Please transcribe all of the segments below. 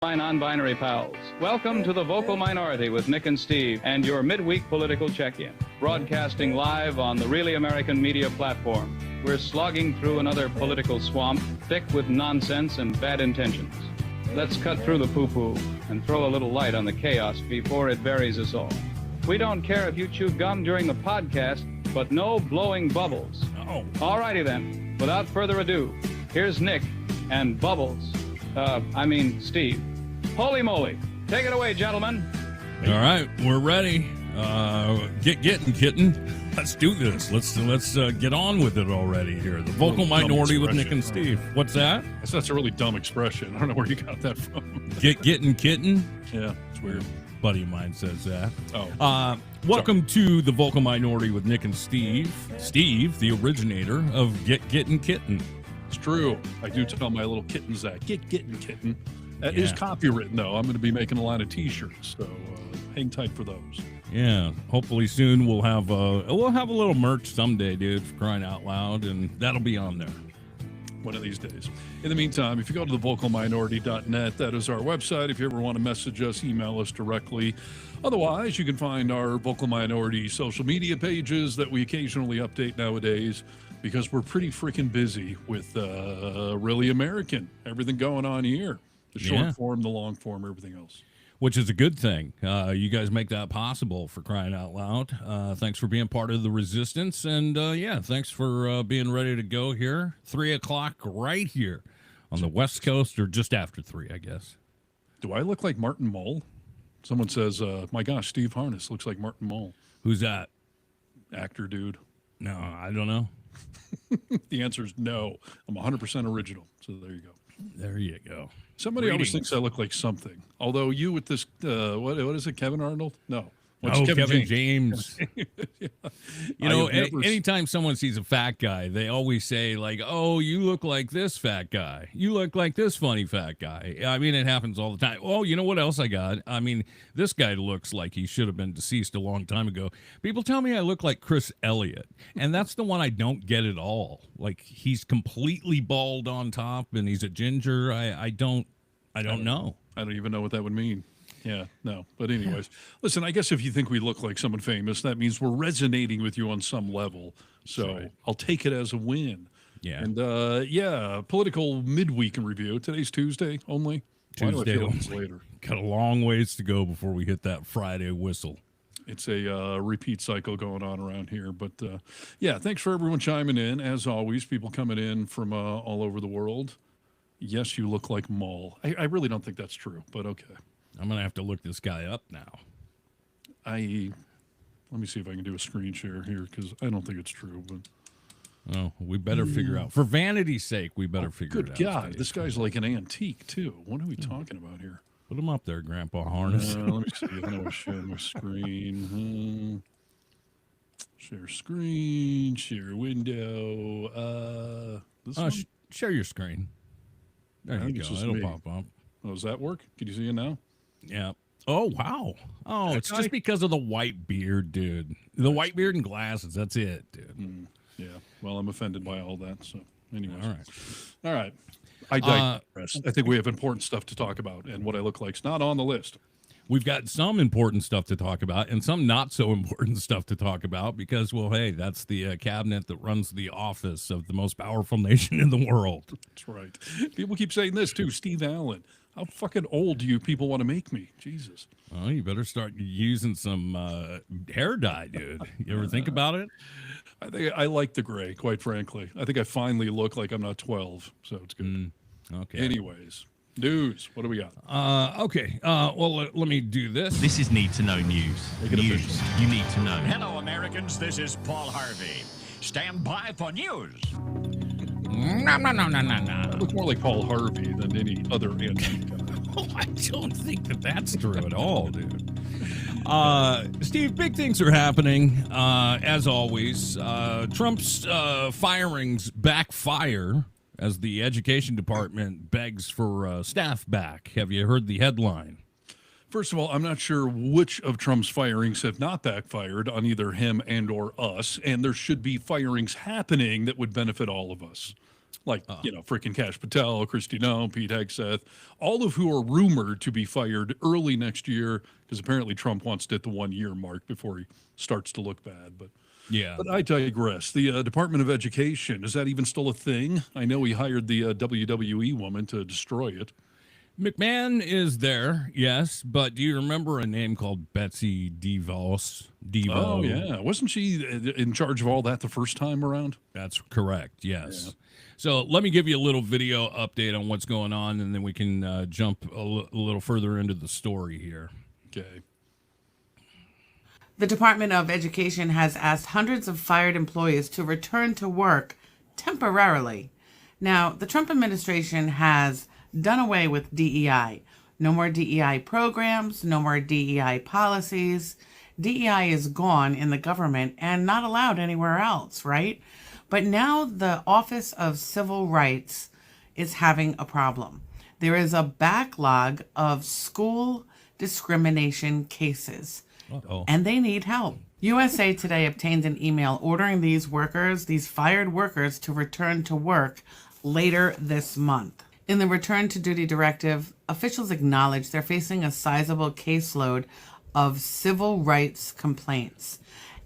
My non-binary pals, welcome to the Vocal Minority with Nick and Steve and your midweek political check-in, broadcasting live on the Really American Media platform. We're slogging through another political swamp, thick with nonsense and bad intentions. Let's cut through the poo-poo and throw a little light on the chaos before it buries us all. We don't care if you chew gum during the podcast, but no blowing bubbles. Oh. Alrighty then, without further ado, here's Nick and Bubbles. Steve. Holy moly. Take it away, gentlemen. All right, we're ready. Getting kitten. Let's do this. Let's get on with it already here. The Vocal Minority with Nick and Steve. What's that? That's a really dumb expression. I don't know where you got that from. Getting kitten? Yeah, it's weird. A buddy of mine says that. Oh. Welcome to the Vocal Minority with Nick and Steve. Steve, the originator of Getting Kitten. It's true. I do tell my little kittens that. Getting kitten. That is copywritten, though. I'm going to be making a line of T-shirts, so hang tight for those. Yeah, hopefully soon we'll have a little merch someday, dude, for crying out loud, and that'll be on there one of these days. In the meantime, if you go to thevocalminority.net, that is our website. If you ever want to message us, email us directly. Otherwise, you can find our Vocal Minority social media pages that we occasionally update nowadays, because we're pretty freaking busy with Really American, everything going on here. The short form, the long form, everything else. Which is a good thing. You guys make that possible, for crying out loud. Thanks for being part of the resistance. And thanks for being ready to go here. 3 o'clock right here on the West Coast, or just after 3, I guess. Do I look like Martin Mull? Someone says, my gosh, Steve Harness looks like Martin Mull. Who's that? Actor dude. No, I don't know. The answer is no. I'm 100% original. So there you go. There you go. Somebody always thinks I look like something. Although you with this, what is it, Kevin Arnold? No. Kevin James. Yeah. You know, anytime someone sees a fat guy, they always say, like, oh, you look like this fat guy. You look like this funny fat guy. I mean, it happens all the time. Oh, you know what else I got? I mean, this guy looks like he should have been deceased a long time ago. People tell me I look like Chris Elliott, and that's the one I don't get at all. Like, he's completely bald on top, and he's a ginger. I don't know. I don't even know what that would mean. Yeah, no. But anyways, listen, I guess if you think we look like someone famous, that means we're resonating with you on some level. So right. I'll take it as a win. Yeah. And political midweek in review. Today's Tuesday only. Tuesday like later. Got a long ways to go before we hit that Friday whistle. It's a repeat cycle going on around here. But thanks for everyone chiming in. As always, people coming in from all over the world. Yes, you look like Mull. I really don't think that's true, but okay. I'm going to have to look this guy up now. Let me see if I can do a screen share here, because I don't think it's true. But oh, we better figure out. For vanity's sake, we better figure it out. Good God, this guy's like an antique, too. What are we talking about here? Put him up there, Grandpa Harness. Let me see. I know I share my screen. Share screen, share window. Share your screen. There you go. It'll pop up. Oh, does that work? Can you see it now? Yeah. Oh, wow. Oh, it's just because of the white beard, dude. The white beard and glasses. That's it, dude. Yeah. Well, I'm offended by all that. So, anyways. All right. I digress. I think we have important stuff to talk about, and what I look like is not on the list. We've got some important stuff to talk about and some not so important stuff to talk about because, well, hey, that's the cabinet that runs the office of the most powerful nation in the world. That's right. People keep saying this, too. Steve Allen. How fucking old do you people want to make me? Jesus. Well, you better start using some hair dye, dude. You ever think about it? I think I like the gray, quite frankly. I think I finally look like I'm not 12, so it's good. Okay. Anyways, news. What do we got? Okay. Well, let me do this. This is Need to Know News. News you need to know. Hello, Americans. This is Paul Harvey. Stand by for news. No. I look more like Paul Harvey than any other antique guy. Oh, I don't think that's true at all, dude. Steve, big things are happening, as always. Trump's firings backfire as the education department begs for staff back. Have you heard the headline? First of all, I'm not sure which of Trump's firings have not backfired on either him and or us, and there should be firings happening that would benefit all of us. like, freaking Kash Patel, Kristi Noem, Pete Hegseth, all of who are rumored to be fired early next year, because apparently Trump wants to hit the 1 year mark before he starts to look bad. But I digress. The Department of Education, is that even still a thing? I know he hired the WWE woman to destroy it. McMahon is there, yes, but do you remember a name called Betsy DeVos? Oh, yeah. Wasn't she in charge of all that the first time around? That's correct, yes. Yeah. So let me give you a little video update on what's going on, and then we can jump a little further into the story here. Okay. The Department of Education has asked hundreds of fired employees to return to work temporarily. Now, the Trump administration has done away with DEI. No more DEI programs, no more DEI policies. DEI is gone in the government and not allowed anywhere else, right? But now the Office of Civil Rights is having a problem. There is a backlog of school discrimination cases, and they need help. USA Today obtained an email ordering these fired workers, to return to work later this month. In the return to duty directive, officials acknowledge they're facing a sizable caseload of civil rights complaints,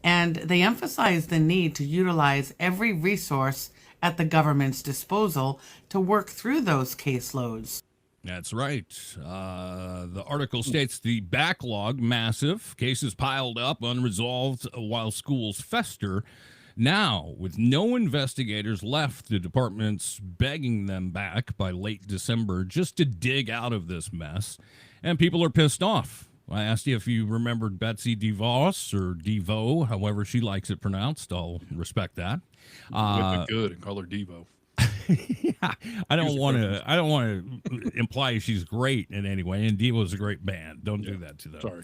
and they emphasize the need to utilize every resource at the government's disposal to work through those caseloads. That's right. The article states the backlog massive, cases piled up, unresolved while schools fester. Now, with no investigators left, the department's begging them back by late December just to dig out of this mess, and people are pissed off. I asked you if you remembered Betsy DeVos or Devo, however she likes it pronounced. I'll respect that. Whip it good and call her Devo. Yeah, I don't want to imply she's great in any way, and Devo's a great band. Don't do that to them. Sorry.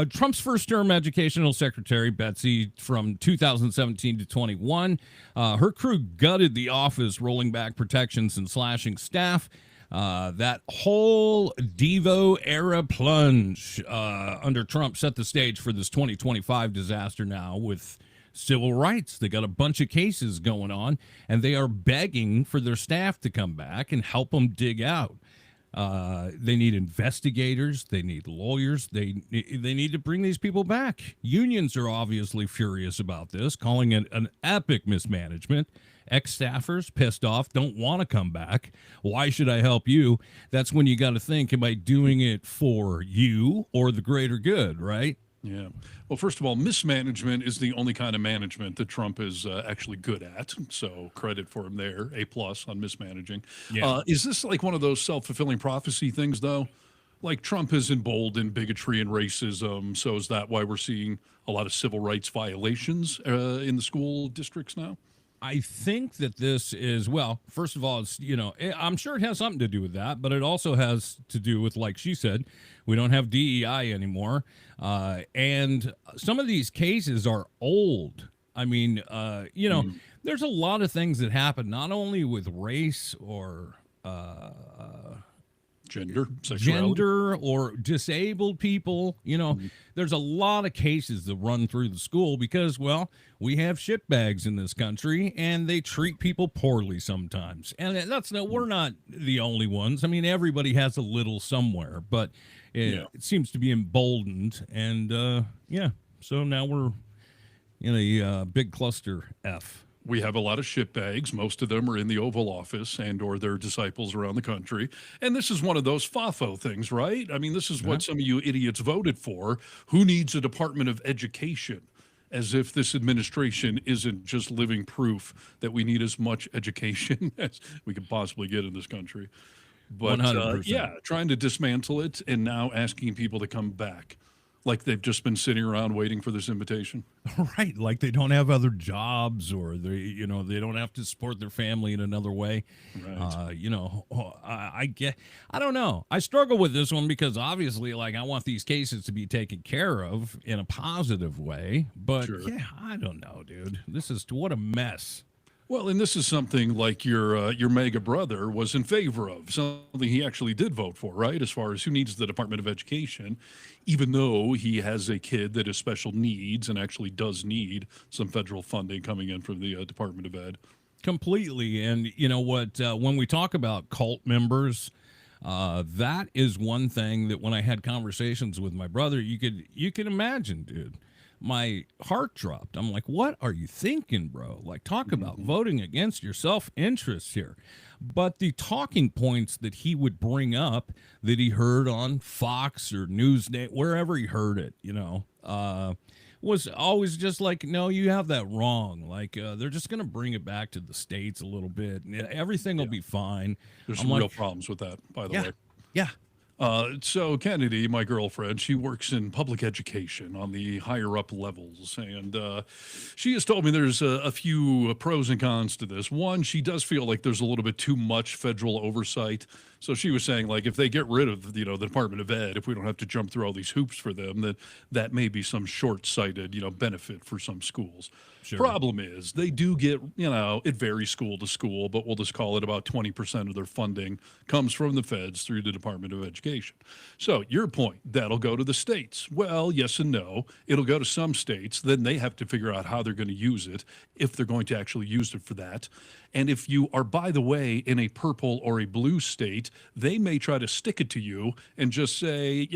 Trump's first-term educational secretary, Betsy, from 2017 to 21, her crew gutted the office, rolling back protections and slashing staff. That whole Devo era plunge under Trump set the stage for this 2025 disaster now with civil rights. They got a bunch of cases going on, and they are begging for their staff to come back and help them dig out. They need investigators. They need lawyers. They need to bring these people back. Unions are obviously furious about this, calling it an epic mismanagement. Ex-staffers pissed off, don't want to come back. Why should I help you? That's when you got to think, am I doing it for you or the greater good, right? Yeah. Well, first of all, mismanagement is the only kind of management that Trump is actually good at. So credit for him there. A+ on mismanaging. Yeah. Is this like one of those self-fulfilling prophecy things, though? Like Trump is emboldened bigotry and racism. So is that why we're seeing a lot of civil rights violations in the school districts now? I think that this is, well, first of all, it's, I'm sure it has something to do with that, but it also has to do with, like she said, we don't have DEI anymore. And some of these cases are old. I mean, there's a lot of things that happen, not only with race or gender or disabled people. There's a lot of cases that run through the school because, well, we have shitbags in this country and they treat people poorly sometimes. And we're not the only ones. I mean, everybody has a little somewhere, but it seems to be emboldened. And so now we're in a big cluster F. We have a lot of shitbags. Most of them are in the Oval Office and or their disciples around the country. And this is one of those FAFO things, right? I mean, this is what some of you idiots voted for. Who needs a Department of Education? As if this administration isn't just living proof that we need as much education as we could possibly get in this country. But trying to dismantle it and now asking people to come back. Like they've just been sitting around waiting for this invitation. Right. Like they don't have other jobs or they don't have to support their family in another way. Right. I don't know. I struggle with this one because obviously like I want these cases to be taken care of in a positive way. But I don't know, dude. What a mess. Well, and this is something like your mega brother was in favor of, something he actually did vote for, right? As far as who needs the Department of Education, even though he has a kid that has special needs and actually does need some federal funding coming in from the Department of Ed. Completely. And you know what? When we talk about cult members, that is one thing that when I had conversations with my brother, you could imagine, dude. My heart dropped. I'm like, what are you thinking, bro? Like, talk about voting against your self-interest here. But the talking points that he would bring up that he heard on Fox or Newsday, wherever he heard it, was always just like, no, you have that wrong. Like, they're just going to bring it back to the States a little bit. And everything will be fine. There's some real problems with that, by the way. Yeah. So Kennedy, my girlfriend, she works in public education on the higher up levels. And she has told me there's a few pros and cons to this. One, she does feel like there's a little bit too much federal oversight. So she was saying, like, if they get rid of, the Department of Ed, if we don't have to jump through all these hoops for them, that may be some short-sighted, benefit for some schools. Sure. Problem is, they do get, it varies school to school, but we'll just call it about 20% of their funding comes from the feds through the Department of Education. So your point, that'll go to the states. Well, yes and no. It'll go to some states. Then they have to figure out how they're going to use it, if they're going to actually use it for that. And if you are, by the way, in a purple or a blue state, they may try to stick it to you and just say,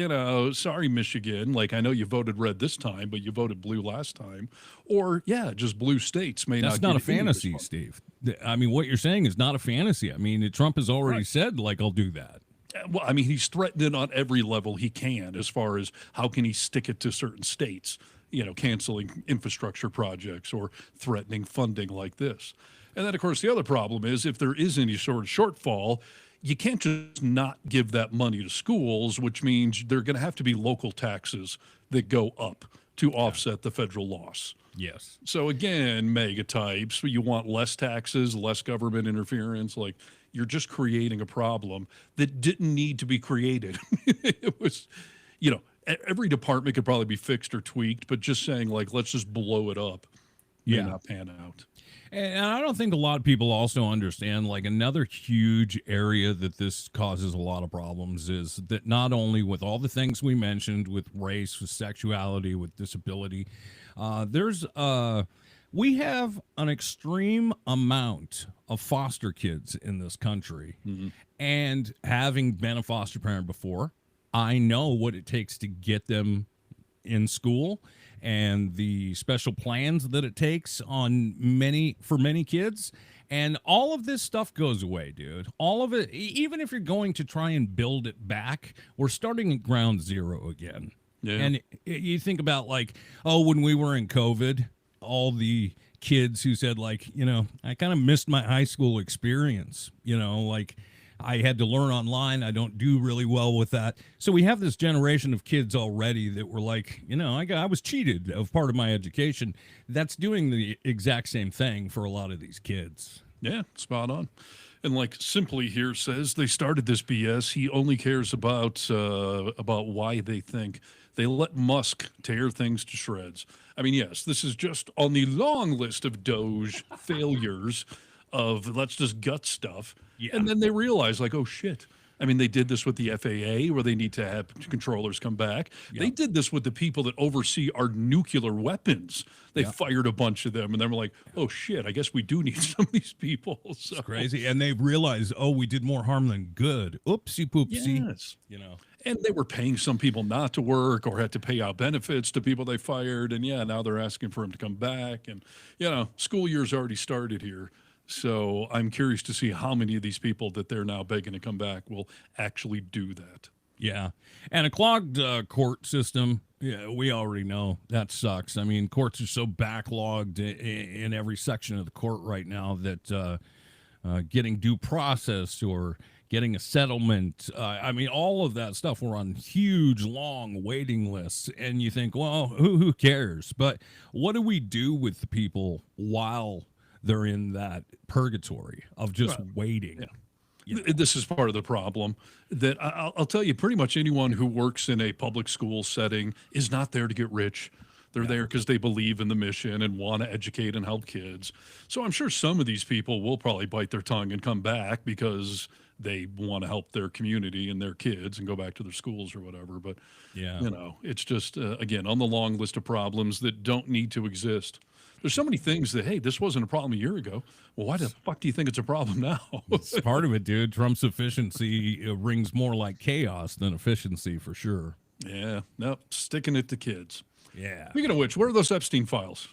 sorry, Michigan, like, I know you voted red this time, but you voted blue last time. Or, just blue states may not. That's not a fantasy, Steve. I mean, what you're saying is not a fantasy. I mean, Trump has already said, like, I'll do that. Well, I mean, he's threatened it on every level he can, as far as how can he stick it to certain states, canceling infrastructure projects or threatening funding like this. And then, of course, the other problem is if there is any sort of shortfall, you can't just not give that money to schools, which means there are going to have to be local taxes that go up to offset the federal loss. Yes. So again, mega types, you want less taxes, less government interference. Like, you're just creating a problem that didn't need to be created. It was, every department could probably be fixed or tweaked, but just saying, like, let's just blow it up may not pan out. And I don't think a lot of people also understand, like, another huge area that this causes a lot of problems is that not only with all the things we mentioned, with race, with sexuality, with disability, we have an extreme amount of foster kids in this country. Mm-hmm. And having been a foster parent before, I know what it takes to get them in school and the special plans that it takes for many kids. And all of this stuff goes away, dude. All of it, even if you're going to try and build it back, we're starting at ground zero again. Yeah. And you think about, like, when we were in COVID, all the kids who said, like, I kind of missed my high school experience, like, I had to learn online. I don't do really well with that. So we have this generation of kids already that were like, I was cheated of part of my education. That's doing the exact same thing for a lot of these kids. Yeah, spot on. And like Simply here says, they started this BS. He only cares about why they think. They let Musk tear things to shreds. I mean, yes, this is just on the long list of Doge failures of let's just gut stuff. Yeah. And then they realize, like, oh, shit. I mean, they did this with the FAA, where they need to have controllers come back. Yep. They did this with the people that oversee our nuclear weapons. They fired a bunch of them, and then we're like, oh, shit, I guess we do need some of these people. So. It's crazy. And they realized, we did more harm than good. Oopsie poopsie. Yes. And they were paying some people not to work or had to pay out benefits to people they fired. And, now they're asking for them to come back. And, school year's already started here. So I'm curious to see how many of these people that they're now begging to come back will actually do that. Yeah. And a clogged court system, we already know that sucks. I mean, courts are so backlogged in every section of the court right now that getting due process or getting a settlement, all of that stuff, we're on huge, long waiting lists. And you think, well, who cares? But what do we do with the people while they're in that purgatory of just waiting? Yeah. This is part of the problem that I'll tell you, pretty much anyone who works in a public school setting is not there to get rich. They're there because they believe in the mission and want to educate and help kids. So I'm sure some of these people will probably bite their tongue and come back because they want to help their community and their kids and go back to their schools or whatever. But, it's just, again, on the long list of problems that don't need to exist. There's so many things that, hey, this wasn't a problem a year ago. Well, why the fuck do you think it's a problem now? It's part of it, dude. Trump's efficiency rings more like chaos than efficiency for sure. Yeah, no, sticking it to kids. Yeah. Speaking of which, where are those Epstein files?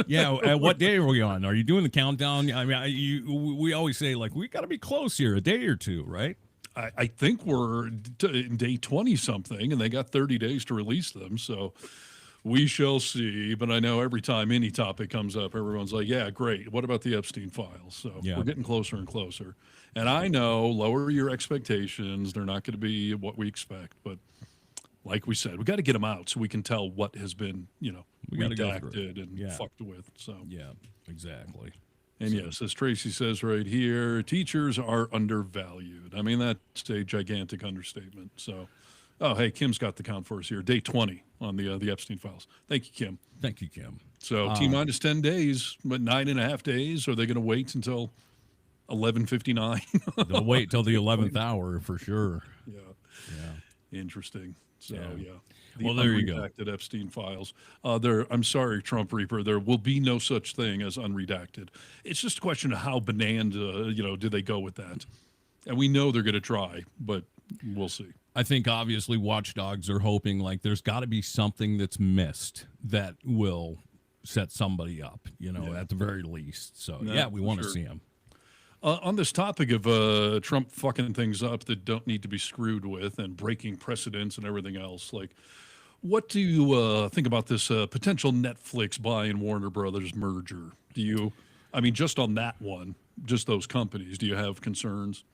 Yeah. What day are we on? Are you doing the countdown? I mean, we always say, like, we got to be close here, a day or two, right? I think we're in day 20 something, and they got 30 days to release them. So we shall see. But I know every time any topic comes up, everyone's like, yeah, great. What about the Epstein files? So Yeah. we're getting closer and closer. And I know, lower your expectations. They're not going to be what we expect. But like we said, we got to get them out so we can tell what has been, redacted and fucked with. So yeah, exactly. And yes, as Tracy says right here, teachers are undervalued. I mean, that's a gigantic understatement. So, oh, hey, Kim's got the count for us here. Day 20 on the Epstein files. Thank you, Kim. Thank you, Kim. So T-minus 10 days, but 9.5 days. Are they going to wait until 11:59? They'll wait till the 11th hour for sure. Yeah. Yeah. Interesting. So, yeah. Well, there you go. Unredacted Epstein files. I'm sorry, Trump Reaper. There will be no such thing as unredacted. It's just a question of how bonanza, do they go with that? And we know they're going to try, but we'll see. I think obviously watchdogs are hoping like there's got to be something that's missed that will set somebody up, at the very least. So, we want to see him. On this topic of Trump fucking things up that don't need to be screwed with and breaking precedents and everything else, like, what do you think about this potential Netflix buying Warner Brothers merger? Just on that one, just those companies, do you have concerns?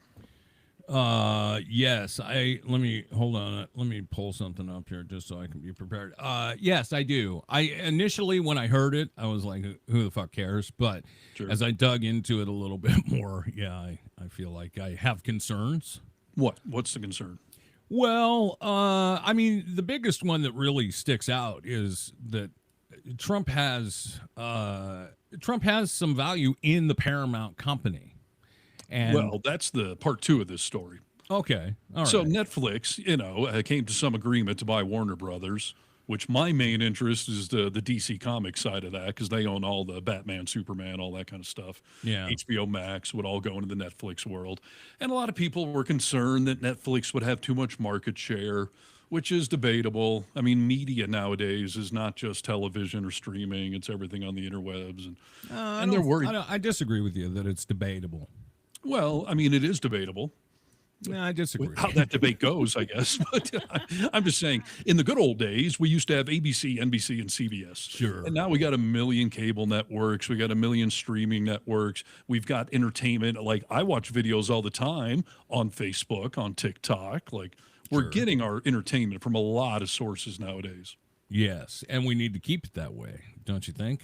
Yes, let me hold on. Let me pull something up here just so I can be prepared. Yes, I do. I initially, when I heard it, I was like, who the fuck cares? But as I dug into it a little bit more, I feel like I have concerns. What's the concern? Well, the biggest one that really sticks out is that Trump has some value in the Paramount company. And that's the part 2 of this story. Okay. All right. So Netflix, came to some agreement to buy Warner Brothers, which my main interest is the DC Comics side of that, because they own all the Batman, Superman, all that kind of stuff. Yeah. HBO Max would all go into the Netflix world. And a lot of people were concerned that Netflix would have too much market share, which is debatable. I mean, media nowadays is not just television or streaming. It's everything on the interwebs. And they're worried. I disagree with you that it's debatable. Well, it is debatable. No, I disagree. How that debate goes, I guess. But I'm just saying, in the good old days, we used to have ABC, NBC, and CBS. Sure. And now we got a million cable networks. We got a million streaming networks. We've got entertainment. Like, I watch videos all the time on Facebook, on TikTok. Like, we're getting our entertainment from a lot of sources nowadays. Yes, and we need to keep it that way, don't you think?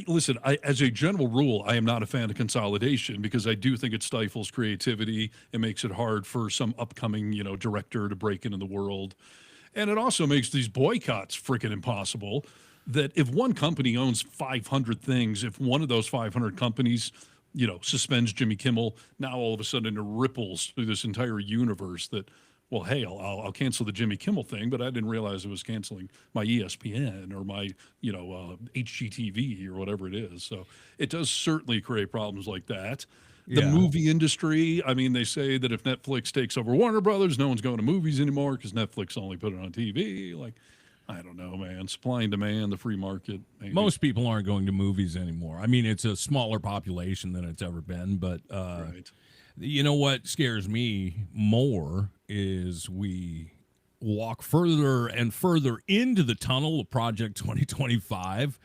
Listen, as a general rule, I am not a fan of consolidation because I do think it stifles creativity. It makes it hard for some upcoming, director to break into the world. And it also makes these boycotts freaking impossible. That if one company owns 500 things, if one of those 500 companies, suspends Jimmy Kimmel, now all of a sudden it ripples through this entire universe that, well, hey, I'll cancel the Jimmy Kimmel thing, but I didn't realize it was canceling my ESPN or my, HGTV or whatever it is. So it does certainly create problems like that. The movie industry, they say that if Netflix takes over Warner Brothers, no one's going to movies anymore because Netflix only put it on TV. Like, I don't know, man. Supply and demand, the free market. Maybe. Most people aren't going to movies anymore. It's a smaller population than it's ever been, but right. You know what scares me more is we walk further and further into the tunnel of Project 2025.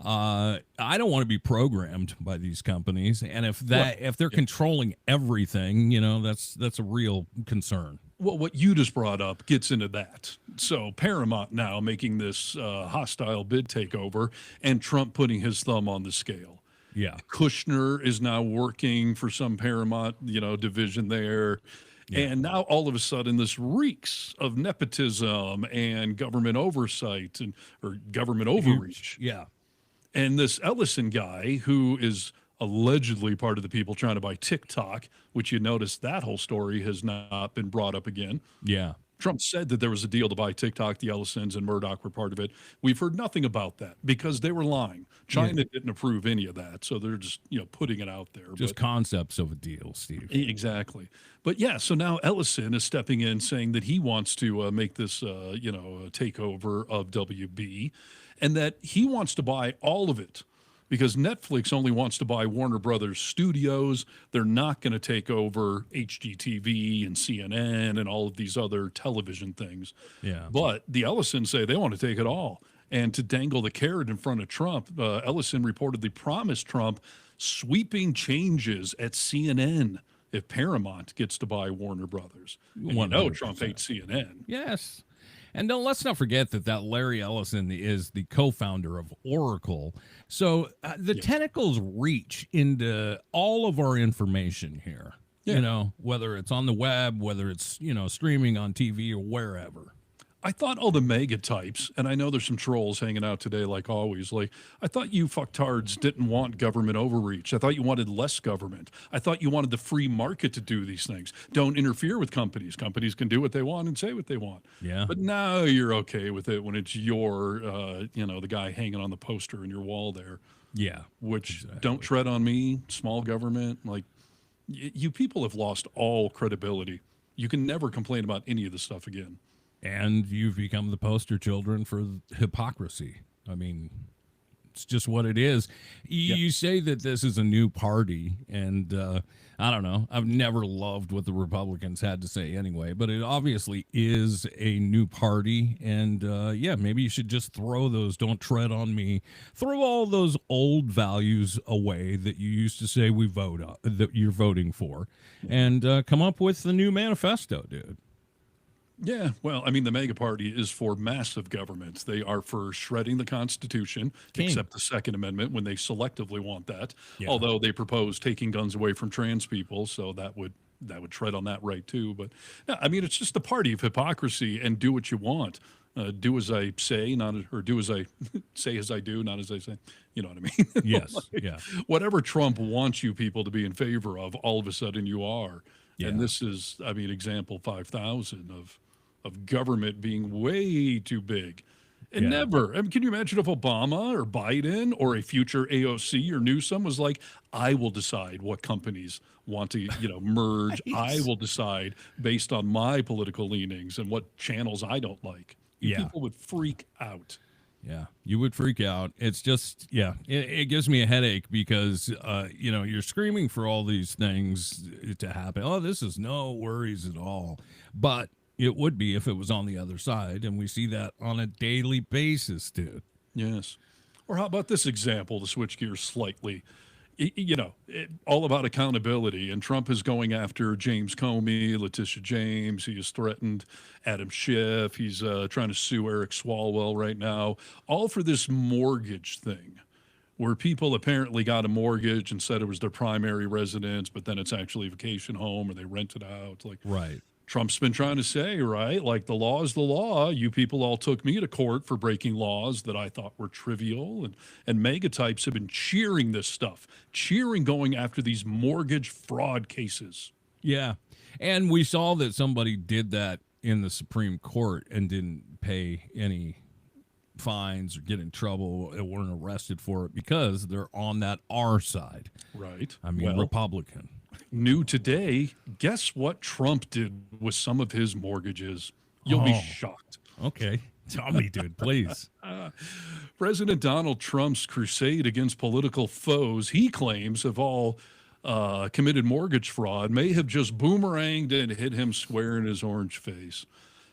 I don't want to be programmed by these companies, and if they're controlling everything, that's a real concern. Well, what you just brought up gets into that. So Paramount now making this hostile bid takeover, and Trump putting his thumb on the scale. Yeah. Kushner is now working for some Paramount, division there. Yeah. And now all of a sudden this reeks of nepotism and government oversight or government overreach. Yeah. And this Ellison guy, who is allegedly part of the people trying to buy TikTok, which you notice that whole story has not been brought up again. Yeah. Trump said that there was a deal to buy TikTok, the Ellisons and Murdoch were part of it. We've heard nothing about that because they were lying. China didn't approve any of that, so they're just putting it out there. Just concepts of a deal, Steve. Exactly. But yeah, so now Ellison is stepping in, saying that he wants to make this a takeover of WB, and that he wants to buy all of it. Because Netflix only wants to buy Warner Brothers Studios. They're not going to take over HGTV and CNN and all of these other television things. Yeah. But the Ellisons say they want to take it all. And to dangle the carrot in front of Trump, Ellison reportedly promised Trump sweeping changes at CNN if Paramount gets to buy Warner Brothers. And Trump hates CNN. Yes. And let's not forget that Larry Ellison is the co-founder of Oracle. So the tentacles reach into all of our information here, whether it's on the web, whether it's, streaming on TV or wherever. I thought all the mega types, and I know there's some trolls hanging out today, like always. Like, I thought you fucktards didn't want government overreach. I thought you wanted less government. I thought you wanted the free market to do these things. Don't interfere with companies. Companies can do what they want and say what they want. Yeah. But now you're okay with it when it's your, the guy hanging on the poster in your wall there. Yeah. Which don't tread on me, small government. Like, you people have lost all credibility. You can never complain about any of this stuff again. And you've become the poster children for hypocrisy. I mean, it's just what it is. You say that this is a new party, and I don't know. I've never loved what the Republicans had to say anyway, but it obviously is a new party. And maybe you should just throw those "don't tread on me," throw all those old values away that you used to say that you're voting for, and come up with the new manifesto, dude. Yeah, well, I mean, the mega party is for massive government. They are for shredding the Constitution, except the Second Amendment when they selectively want that. Yeah. Although they propose taking guns away from trans people, so that would tread on that right too. But yeah, I mean, it's just a party of hypocrisy and do what you want. Do as I say, or do as I say as I do, not as I say. You know what I mean? Yes. Whatever Trump wants you people to be in favor of, all of a sudden you are. Yeah. And this is, I mean, example 5,000 of government being way too big. And never, I mean, can you imagine if Obama or Biden or a future AOC or Newsom was like, I will decide what companies want to, merge. I will decide based on my political leanings and what channels I don't like. People would freak out. Yeah, you would freak out. It's just, it gives me a headache because, you're screaming for all these things to happen. Oh, this is no worries at all. But it would be if it was on the other side, and we see that on a daily basis, dude. Yes. Or how about this example, to switch gears slightly? All about accountability, and Trump is going after James Comey, Letitia James. He has threatened Adam Schiff. He's trying to sue Eric Swalwell right now, all for this mortgage thing, where people apparently got a mortgage and said it was their primary residence, but then it's actually a vacation home or they rent it out. Like, right. Trump's been trying to say, right, like the law is the law. You people all took me to court for breaking laws that I thought were trivial. And mega types have been cheering this stuff, going after these mortgage fraud cases. Yeah. And we saw that somebody did that in the Supreme Court and didn't pay any fines or get in trouble or weren't arrested for it because they're on that R side. Right. I mean, Republican. New today, guess what Trump did with some of his mortgages? You'll be shocked. Okay. Tell me, dude, please. President Donald Trump's crusade against political foes, he claims, have all committed mortgage fraud, may have just boomeranged and hit him square in his orange face.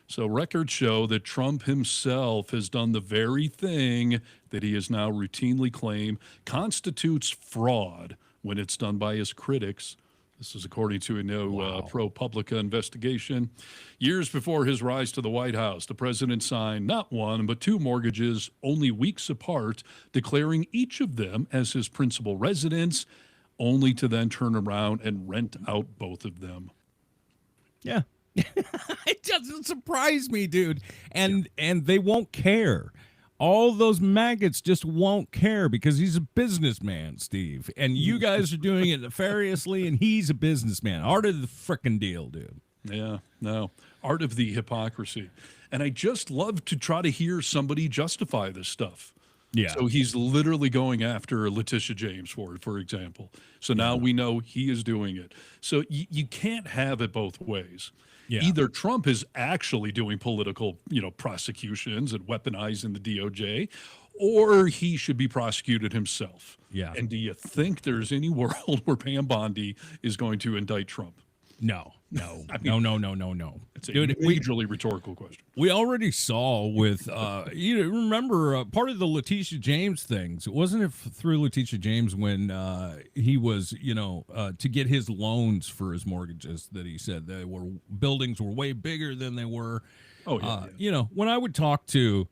So records show that Trump himself has done the very thing that he has now routinely claimed constitutes fraud when it's done by his critics. This is according to a new ProPublica investigation. Years before his rise to the White House, the president signed not one, but two mortgages only weeks apart, declaring each of them as his principal residence, only to then turn around and rent out both of them. Yeah. It doesn't surprise me, dude. And they won't care. All those maggots just won't care because he's a businessman, Steve. And you guys are doing it nefariously, and he's a businessman. Art of the frickin' deal, dude. Yeah, no. Art of the hypocrisy. And I just love to try to hear somebody justify this stuff. Yeah. So he's literally going after Letitia James for example. So now we know he is doing it. So you can't have it both ways. Yeah. Either Trump is actually doing political, prosecutions and weaponizing the DOJ, or he should be prosecuted himself. Yeah. And do you think there's any world where Pam Bondi is going to indict Trump? No. I mean, No. It's a Dude, majorly rhetorical question. We already saw with, remember part of the Letitia James things. Wasn't it through Letitia James when he was, to get his loans for his mortgages that he said buildings were way bigger than they were. Oh, yeah. When I would talk to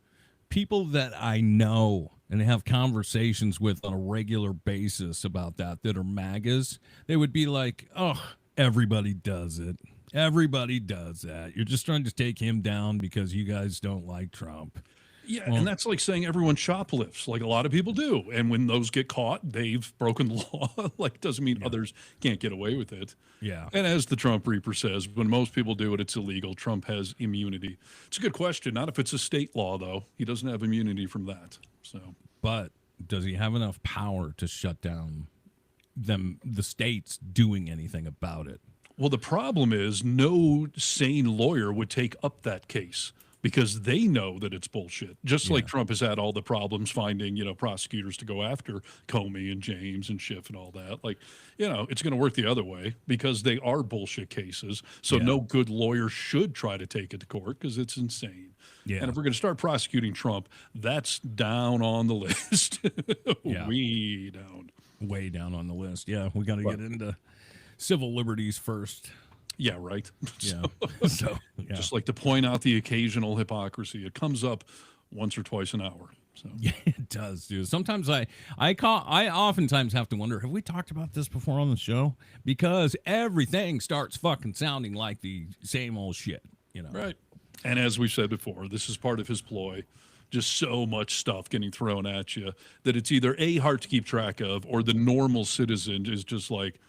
people that I know and have conversations with on a regular basis about that are MAGAs, they would be like, oh, everybody does it. Everybody does that. You're just trying to take him down because you guys don't like Trump. Yeah, and that's like saying everyone shoplifts, like a lot of people do. And when those get caught, they've broken the law. Like, doesn't mean others can't get away with it. Yeah. And as the Trump Reaper says, when most people do it, it's illegal. Trump has immunity. It's a good question. Not if it's a state law, though. He doesn't have immunity from that. So, but does he have enough power to shut down the states doing anything about it? Well, the problem is no sane lawyer would take up that case because they know that it's bullshit. Just like Trump has had all the problems finding, prosecutors to go after Comey and James and Schiff and all that. Like, it's going to work the other way because they are bullshit cases. So no good lawyer should try to take it to court because it's insane. Yeah. And if we're going to start prosecuting Trump, that's down on the list. Way down on the list. Yeah, we got to get into civil liberties first. Yeah, right. So just like to point out the occasional hypocrisy. It comes up once or twice an hour. So yeah, it does, dude. Sometimes I oftentimes have to wonder, have we talked about this before on the show? Because everything starts fucking sounding like the same old shit, Right. And as we've said before, this is part of his ploy. Just so much stuff getting thrown at you that it's either hard to keep track of, or the normal citizen is just like,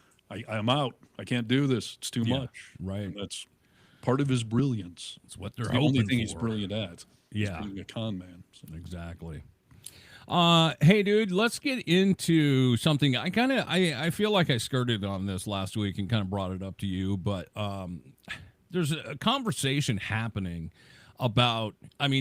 I'm out. I can't do this. It's too much. Right. And that's part of his brilliance. It's what they're the only thing for. He's brilliant at. Yeah. He's being a con man. So. Exactly. Hey, dude, let's get into something. I feel like I skirted on this last week and kind of brought it up to you, but there's a conversation happening about,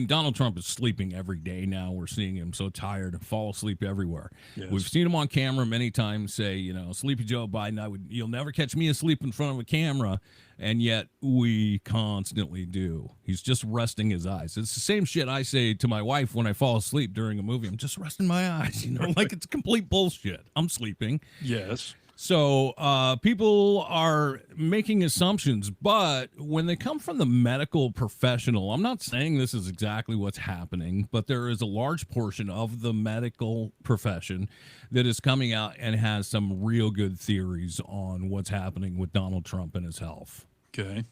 Donald Trump is sleeping every day now. We're seeing him so tired, fall asleep everywhere. Yes. We've seen him on camera many times say, Sleepy Joe Biden, you'll never catch me asleep in front of a camera. And yet we constantly do. He's just resting his eyes. It's the same shit I say to my wife when I fall asleep during a movie. I'm just resting my eyes, like it's complete bullshit. I'm sleeping. Yes. So people are making assumptions, but when they come from the medical professional, I'm not saying this is exactly what's happening, but there is a large portion of the medical profession that is coming out and has some real good theories on what's happening with Donald Trump and his health. Okay.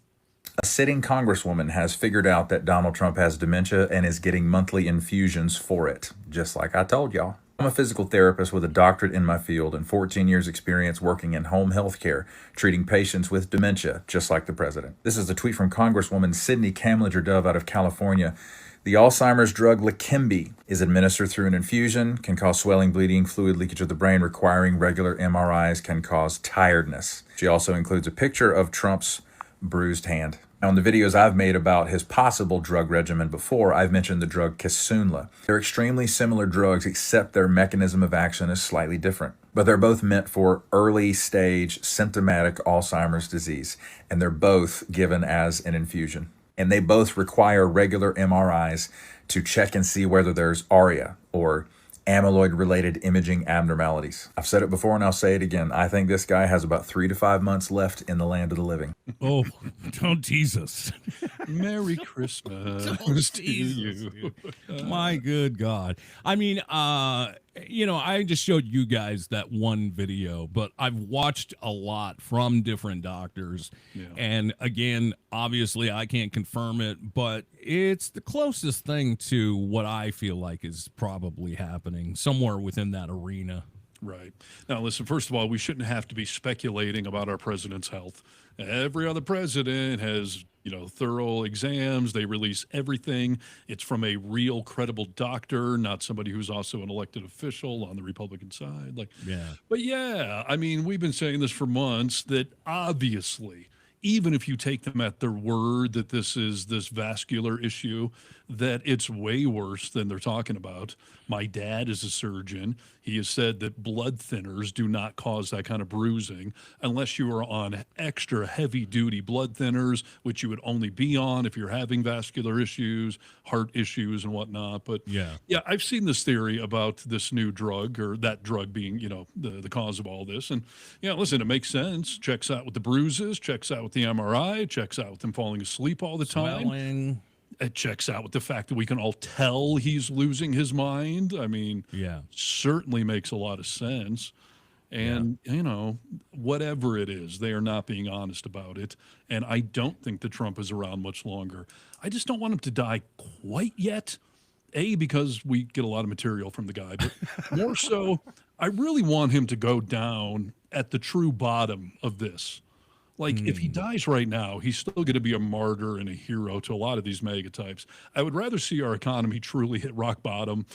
A sitting congresswoman has figured out that Donald Trump has dementia and is getting monthly infusions for it, just like I told y'all. I'm a physical therapist with a doctorate in my field and 14 years experience working in home health care, treating patients with dementia, just like the president. This is a tweet from Congresswoman Sidney Kamlinger-Dove out of California. The Alzheimer's drug Leqembi is administered through an infusion, can cause swelling, bleeding, fluid leakage of the brain, requiring regular MRIs, can cause tiredness. She also includes a picture of Trump's bruised hand. Now, in the videos I've made about his possible drug regimen before, I've mentioned the drug Kisunla. They're extremely similar drugs, except their mechanism of action is slightly different. But they're both meant for early stage symptomatic Alzheimer's disease, and they're both given as an infusion. And they both require regular MRIs to check and see whether there's ARIA, or amyloid-related imaging abnormalities. I've said it before and I'll say it again. I think this guy has about 3 to 5 months left in the land of the living. Oh, don't tease us. Merry Christmas don't tease you. My good God. I just showed you guys that one video, but I've watched a lot from different doctors. Yeah. And again, obviously I can't confirm it, but it's the closest thing to what I feel like is probably happening somewhere within that arena. Right. Now, listen, first of all, we shouldn't have to be speculating about our president's health. Every other president has, thorough exams. They release everything. It's from a real credible doctor, not somebody who's also an elected official on the Republican side. But yeah, I mean, we've been saying this for months that obviously, even if you take them at their word that this is this vascular issue, that it's way worse than they're talking about. My dad is a surgeon. He has said that blood thinners do not cause that kind of bruising unless you are on extra heavy duty blood thinners, which you would only be on if you're having vascular issues, heart issues and whatnot. But yeah, I've seen this theory about this new drug, or that drug being, the cause of all this. And yeah, listen, it makes sense. Checks out with the bruises, checks out with the MRI, checks out with him falling asleep all the time. Swelling. It checks out with the fact that we can all tell he's losing his mind. I mean, certainly makes a lot of sense. And, whatever it is, they are not being honest about it. And I don't think that Trump is around much longer. I just don't want him to die quite yet. A, because we get a lot of material from the guy, but more so, I really want him to go down at the true bottom of this. Like, if he dies right now, he's still going to be a martyr and a hero to a lot of these mega types. I would rather see our economy truly hit rock bottom,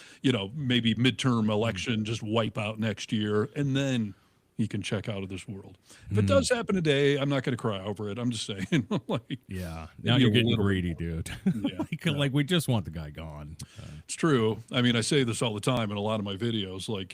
maybe midterm election, just wipe out next year, and then he can check out of this world. If it does happen today, I'm not going to cry over it. I'm just saying. Now you're getting greedy, dude. Like, we just want the guy gone. It's true. I mean, I say this all the time in a lot of my videos. Like,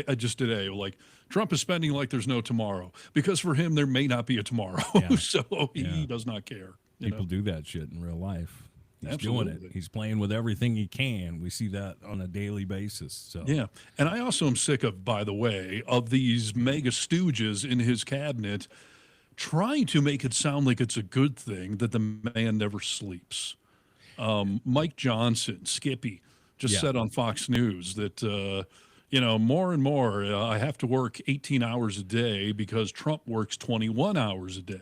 I just today, like, Trump is spending like there's no tomorrow, because for him, there may not be a tomorrow. So he does not care. People do that shit in real life. He's doing it. He's playing with everything he can. We see that on a daily basis. So yeah. And I also am sick of, by the way, of these mega stooges in his cabinet trying to make it sound like it's a good thing that the man never sleeps. Mike Johnson, Skippy, just said on Fox News that, more and more, I have to work 18 hours a day because Trump works 21 hours a day,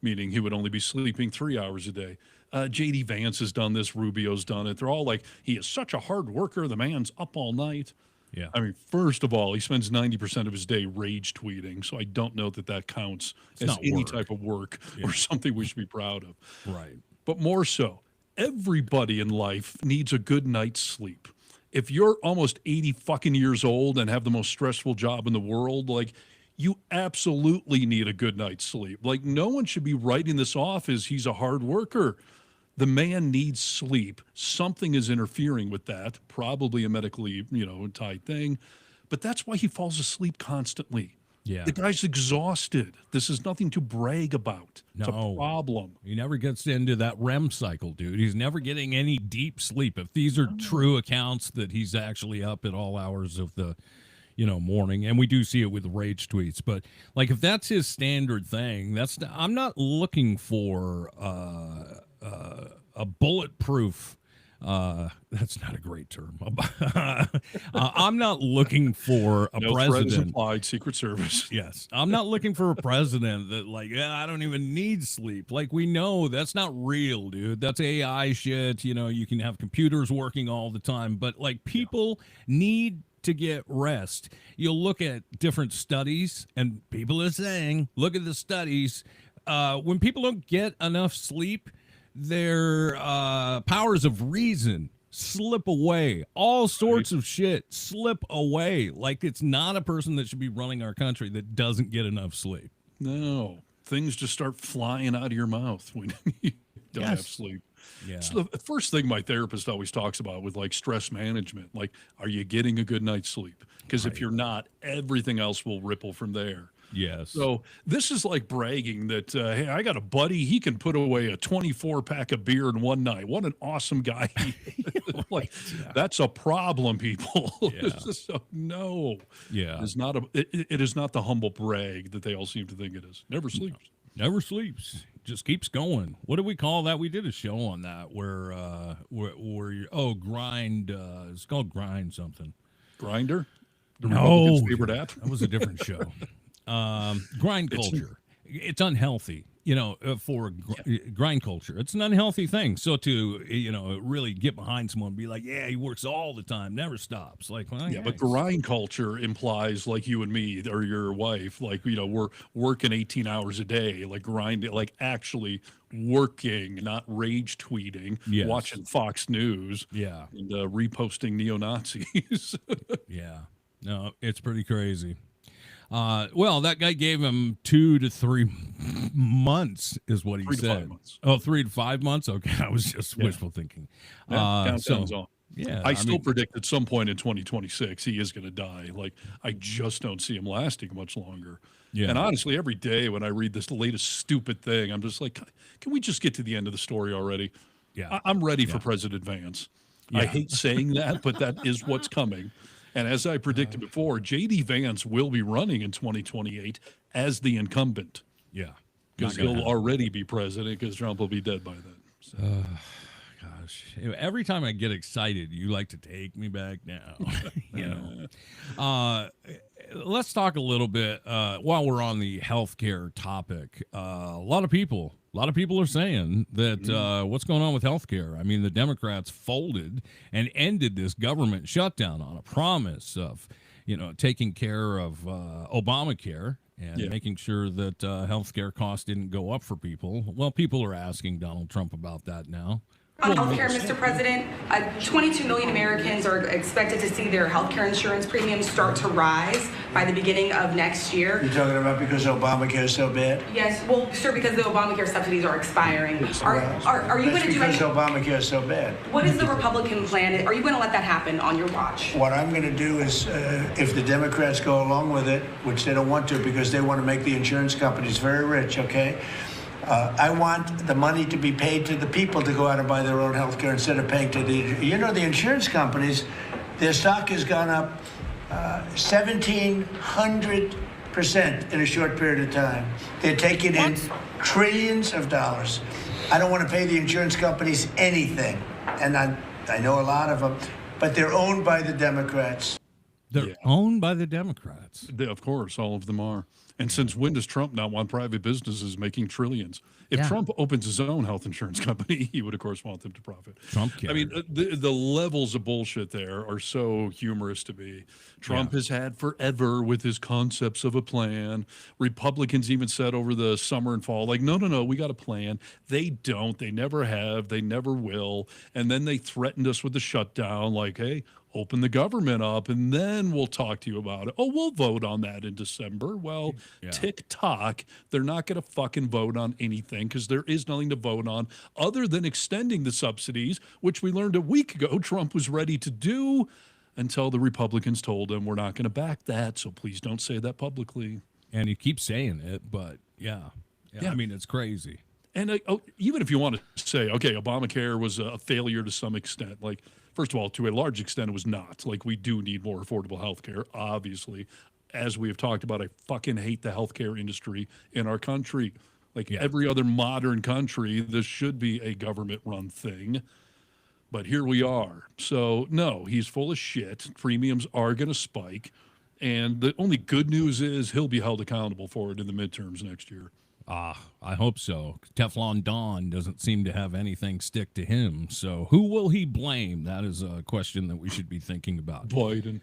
meaning he would only be sleeping 3 hours a day. J.D. Vance has done this. Rubio's done it. They're all like, he is such a hard worker. The man's up all night. Yeah. I mean, first of all, he spends 90% of his day rage tweeting. So I don't know that that counts as any type of work or something we should be proud of. Right. But more so, everybody in life needs a good night's sleep. If you're almost 80 fucking years old and have the most stressful job in the world, like, you absolutely need a good night's sleep. Like, no one should be writing this off as he's a hard worker. The man needs sleep. Something is interfering with that, probably a medically, tied thing. But that's why he falls asleep constantly. Yeah. The guy's exhausted. This is nothing to brag about. It's a problem. He never gets into that REM cycle, dude. He's never getting any deep sleep. If these are true accounts that he's actually up at all hours of the morning, and we do see it with rage tweets, but like, if that's his standard thing, I'm not looking for a bulletproof that's not a great term. I'm not looking for a president. Implied Secret Service. Yes, I'm not looking for a president that I don't even need sleep. Like, we know that's not real, dude. That's AI shit. You can have computers working all the time, but like, people need to get rest. You'll look at different studies, and people are saying, look at the studies. When people don't get enough sleep, their powers of reason slip away. All sorts of shit slip away. Like, it's not a person that should be running our country that doesn't get enough sleep. No. Things just start flying out of your mouth when you don't have sleep. Yeah. So the first thing my therapist always talks about with like stress management, like, are you getting a good night's sleep? Because if you're not, everything else will ripple from there. Yes. So this is like bragging that, hey, I got a buddy. He can put away a 24-pack of beer in one night. What an awesome guy. That's a problem, people. So, no. Yeah. It is not the humble brag that they all seem to think it is. Never sleeps. Never sleeps. Just keeps going. What do we call that? We did a show on that where you're, grind. It's called Grind something. Grinder? No. Favorite app? That was a different show. Grind culture. It's unhealthy. for grind culture. It's an unhealthy thing. So to, really get behind someone and be like, yeah, he works all the time, never stops. Like, well, yeah, but grind culture implies like you and me or your wife, like, we're working 18 hours a day, like grinding, like actually working, not rage tweeting, watching Fox News, and reposting neo-Nazis. Yeah. No, it's pretty crazy. Well, that guy gave him 2 to 3 months, is what he said. 3 to 5 months. Oh, 3 to 5 months. Okay, I was just wishful thinking. Countdown's on. Yeah, I still predict at some point in 2026 he is going to die. Like, I just don't see him lasting much longer. Yeah. And honestly, every day when I read this latest stupid thing, I'm just like, can we just get to the end of the story already? Yeah, I'm ready for President Vance. I hate saying that, but that is what's coming. And as I predicted before, J.D. Vance will be running in 2028 as the incumbent. Yeah. Because he'll already be president because Trump will be dead by then. So. Gosh. Every time I get excited, you like to take me back now. Let's talk a little bit while we're on the healthcare topic. A lot of people are saying that what's going on with healthcare? I mean, the Democrats folded and ended this government shutdown on a promise of, taking care of Obamacare and making sure that healthcare costs didn't go up for people. Well, people are asking Donald Trump about that now. On healthcare, Mr. President, 22 million Americans are expected to see their healthcare insurance premiums start to rise by the beginning of next year. You're talking about because Obamacare is so bad? Yes, well, sure, because the Obamacare subsidies are expiring. Are you going to do anything? Because Obamacare is so bad. What is the Republican plan? Are you going to let that happen on your watch? What I'm going to do is, if the Democrats go along with it, which they don't want to because they want to make the insurance companies very rich, okay? I want the money to be paid to the people to go out and buy their own health care instead of paying to the insurance companies. Their stock has gone up 1,700% in a short period of time. They're taking in trillions of dollars. I don't want to pay the insurance companies anything. And I know a lot of them, but they're owned by the Democrats. They're owned by the Democrats. Of course, all of them are. And since when does Trump not want private businesses making trillions? If Trump opens his own health insurance company, he would, of course, want them to profit. Trump can. I mean, the levels of bullshit there are so humorous to me. Trump has had forever with his concepts of a plan. Republicans even said over the summer and fall, like, no, we got a plan. They don't. They never have. They never will. And then they threatened us with the shutdown, like, hey, open the government up, and then we'll talk to you about it. Oh, we'll vote on that in December. Well, tick-tock, they're not going to fucking vote on anything because there is nothing to vote on other than extending the subsidies, which we learned a week ago Trump was ready to do until the Republicans told him, we're not going to back that, so please don't say that publicly. And he keeps saying it, but I mean, it's crazy. And even if you want to say, okay, Obamacare was a failure to some extent, like, first of all, to a large extent, it was not. Like, we do need more affordable health care, obviously. As we have talked about, I fucking hate the healthcare industry in our country. Like every other modern country, this should be a government-run thing. But here we are. So, no, he's full of shit. Premiums are going to spike. And the only good news is he'll be held accountable for it in the midterms next year. I hope so. Teflon Don doesn't seem to have anything stick to him. So who will he blame? That is a question that we should be thinking about. Biden,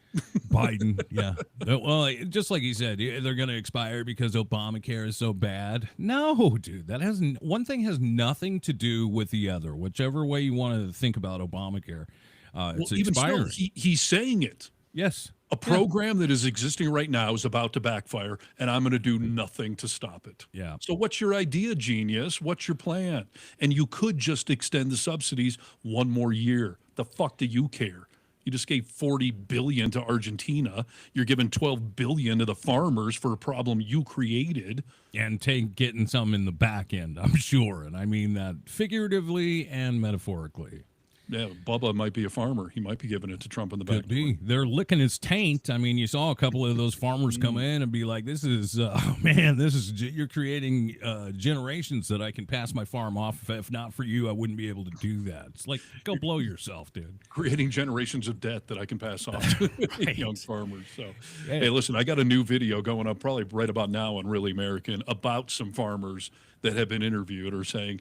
yeah. Well, just like he said, they're going to expire because Obamacare is so bad. No, dude, one thing has nothing to do with the other. Whichever way you want to think about Obamacare, it's expiring. Even still, he's saying it. Yes. A program that is existing right now is about to backfire, and I'm going to do nothing to stop it. Yeah. So what's your idea, genius? What's your plan? And you could just extend the subsidies one more year. The fuck do you care? You just gave $40 billion to Argentina. You're giving $12 billion to the farmers for a problem you created. And getting some in the back end, I'm sure. And I mean that figuratively and metaphorically. Yeah, Bubba might be a farmer. He might be giving it to Trump in the back. Could be. They're licking his taint. I mean, you saw a couple of those farmers come in and be like, "This is, oh man, you're creating generations that I can pass my farm off. If not for you, I wouldn't be able to do that." It's like, go blow yourself, dude. Creating generations of debt that I can pass off to young farmers. So, hey, listen, I got a new video going up probably right about now on Really American about some farmers that have been interviewed or saying,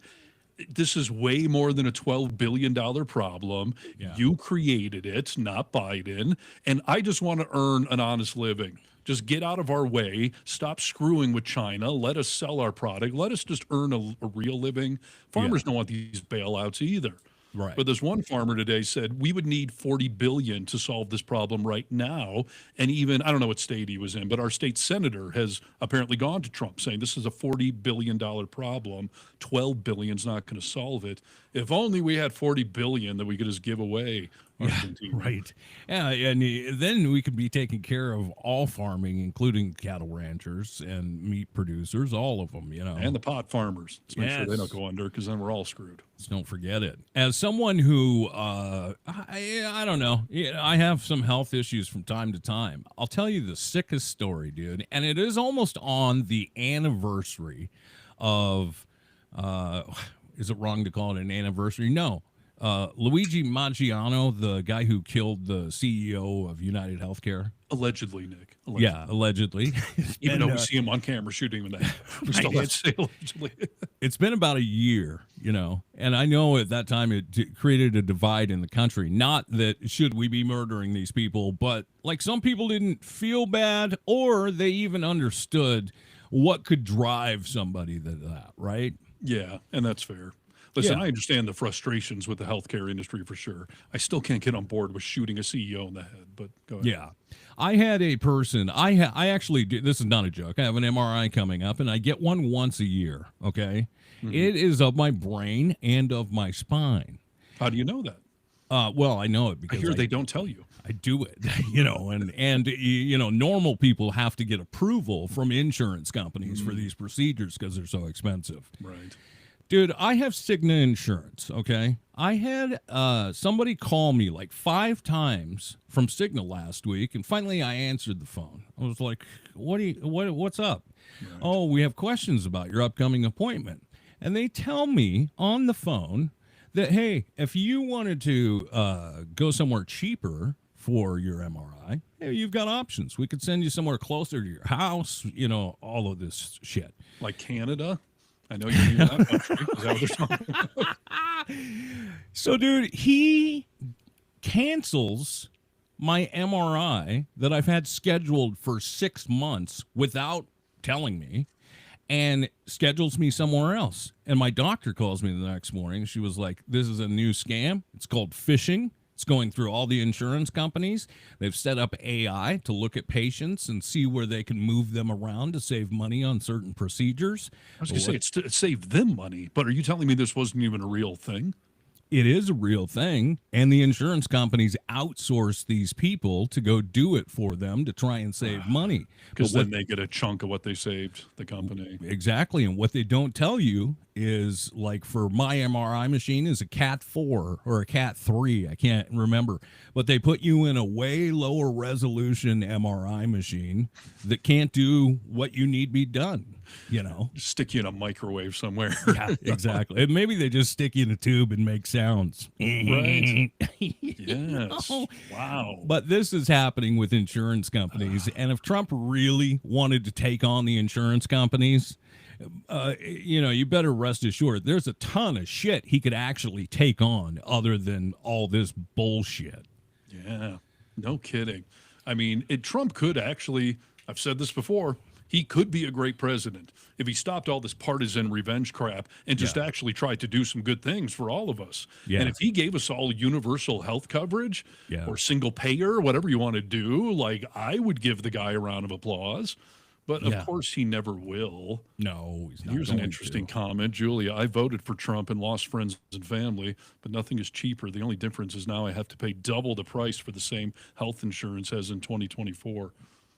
this is way more than a $12 billion problem. Yeah. You created it, not Biden. And I just want to earn an honest living. Just get out of our way. Stop screwing with China. Let us sell our product. Let us just earn a real living. Farmers don't want these bailouts either. Right. But this one farmer today said we would need $40 billion to solve this problem right now. And even, I don't know what state he was in, but our state senator has apparently gone to Trump saying this is a $40 billion problem. $12 billion is not going to solve it. If only we had $40 billion that we could just give away. Yeah, right. Yeah, and then we could be taking care of all farming, including cattle ranchers and meat producers, all of them, And the pot farmers. Let's make sure they don't go under, because then we're all screwed. Just don't forget it. As someone who, I don't know, I have some health issues from time to time. I'll tell you the sickest story, dude, and it is almost on the anniversary of, is it wrong to call it an anniversary? No. Luigi Maggiano, the guy who killed the CEO of United Healthcare. Allegedly, Nick. Yeah, allegedly. Even though we see him on camera shooting him in the head. We still have to say allegedly. It's been about a year, and I know at that time it created a divide in the country. Not that should we be murdering these people, but like some people didn't feel bad, or they even understood what could drive somebody to that, right? Yeah, and that's fair. Listen, I understand the frustrations with the healthcare industry for sure. I still can't get on board with shooting a CEO in the head, but go ahead. Yeah. I had a person, I actually, this is not a joke. I have an MRI coming up, and I get one once a year, okay? Mm-hmm. It is of my brain and of my spine. How do you know that? Well, I know it because I hear they don't tell you. I do it, and normal people have to get approval from insurance companies for these procedures because they're so expensive. Right. Dude, I have Cigna insurance, okay? I had somebody call me like 5 times from Cigna last week, and finally I answered the phone. I was like, what's up? Right. Oh, we have questions about your upcoming appointment. And they tell me on the phone that, hey, if you wanted to go somewhere cheaper for your MRI, hey, you've got options. We could send you somewhere closer to your house, all of this shit. Like Canada? I know you're in that country. Is that what they're talking about? So, dude, he cancels my MRI that I've had scheduled for 6 months without telling me, and schedules me somewhere else. And my doctor calls me the next morning. She was like, this is a new scam. It's called phishing. It's going through all the insurance companies. They've set up AI to look at patients and see where they can move them around to save money on certain procedures. I was going to say, it saved them money, but are you telling me this wasn't even a real thing? It is a real thing, and the insurance companies outsource these people to go do it for them to try and save money. Because then they get a chunk of what they saved, the company. Exactly, and what they don't tell you is, like, for my MRI machine is a Cat 4 or a Cat 3, I can't remember, but they put you in a way lower resolution MRI machine that can't do what you need be done. Stick you in a microwave somewhere. Yeah, exactly. And maybe they just stick you in a tube and make sounds. Right. Yes. Wow. But this is happening with insurance companies. And if Trump really wanted to take on the insurance companies, you better rest assured there's a ton of shit he could actually take on other than all this bullshit. Yeah. No kidding. I mean, Trump could actually, I've said this before, he could be a great president if he stopped all this partisan revenge crap and just actually tried to do some good things for all of us. Yeah. And if he gave us all universal health coverage or single payer, whatever you want to do, like, I would give the guy a round of applause. But of course he never will. No, he's not. Here's an interesting comment. Julia, I voted for Trump and lost friends and family, but nothing is cheaper. The only difference is now I have to pay double the price for the same health insurance as in 2024.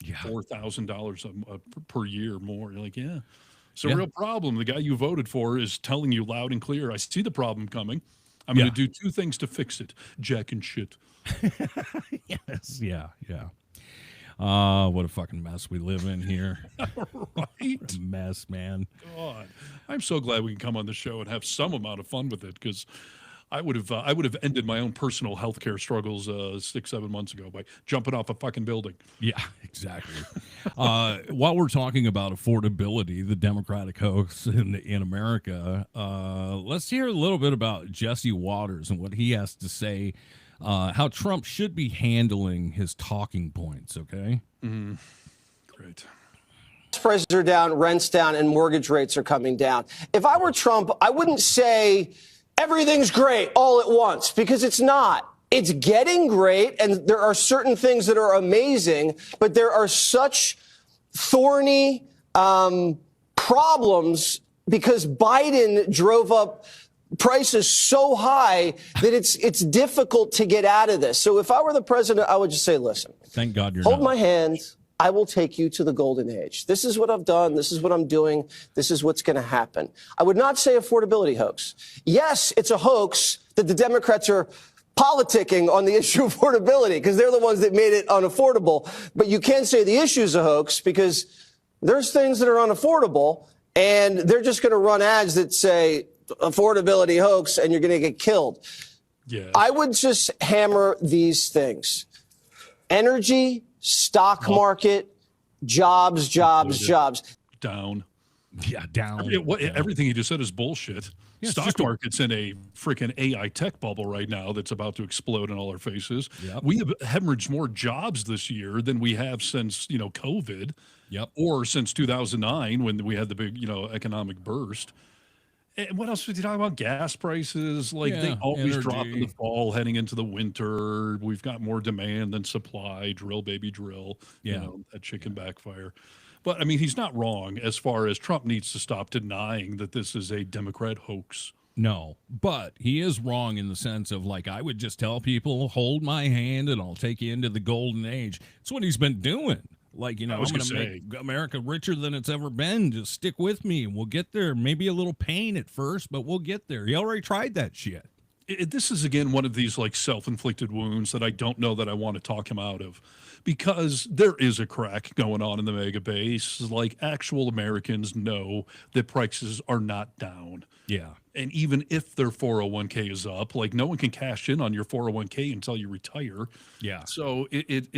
Yeah. $4,000 per year more. You're like, it's a real problem. The guy you voted for is telling you loud and clear, I see the problem coming. I'm going to do two things to fix it. Jack and shit. Yes. Yeah. What a fucking mess we live in here. Right? What a mess, man. God. I'm so glad we can come on the show and have some amount of fun with it, because I would have ended my own personal healthcare struggles 6-7 months ago by jumping off a fucking building. Yeah, exactly. While we're talking about affordability, the Democratic hoax in America, let's hear a little bit about Jesse Waters and what he has to say, how Trump should be handling his talking points, okay? Great. Prices are down, rents down, and mortgage rates are coming down. If I were Trump, I wouldn't say everything's great all at once, because it's not. It's getting great, and there are certain things that are amazing, but there are such thorny problems because Biden drove up prices so high that it's difficult to get out of this. So if I were the president, I would just say, listen, thank God you're hold not. my hand. I will take you to the golden age. This is what I've done. This is what I'm doing. This is what's going to happen. I would not say affordability hoax. Yes, it's a hoax that the Democrats are politicking on the issue of affordability because they're the ones that made it unaffordable. But you can't say the issue is a hoax because there's things that are unaffordable, and they're just going to run ads that say affordability hoax, and you're going to get killed. Yeah. I would just hammer these things. Energy, stock market, jobs. Down. Yeah, down. Everything he just said is bullshit. Yeah, stock market's in a freaking AI tech bubble right now that's about to explode in all our faces. Yep. We have hemorrhaged more jobs this year than we have since, COVID. Yep. Or since 2009 when we had the big, economic burst. And what else did you talk about? Gas prices, they always drop in the fall, heading into the winter. We've got more demand than supply. Drill, baby, drill. Yeah, that chicken backfire. But I mean, he's not wrong as far as Trump needs to stop denying that this is a Democrat hoax. No, but he is wrong in the sense of I would just tell people, hold my hand and I'll take you into the golden age. It's what he's been doing. I'm going to make America richer than it's ever been. Just stick with me and we'll get there. Maybe a little pain at first, but we'll get there. He already tried that shit. This is, again, one of these self-inflicted wounds that I don't know that I want to talk him out of, because there is a crack going on in the mega base. Actual Americans know that prices are not down. Yeah. And even if their 401k is up, no one can cash in on your 401k until you retire. Yeah. So it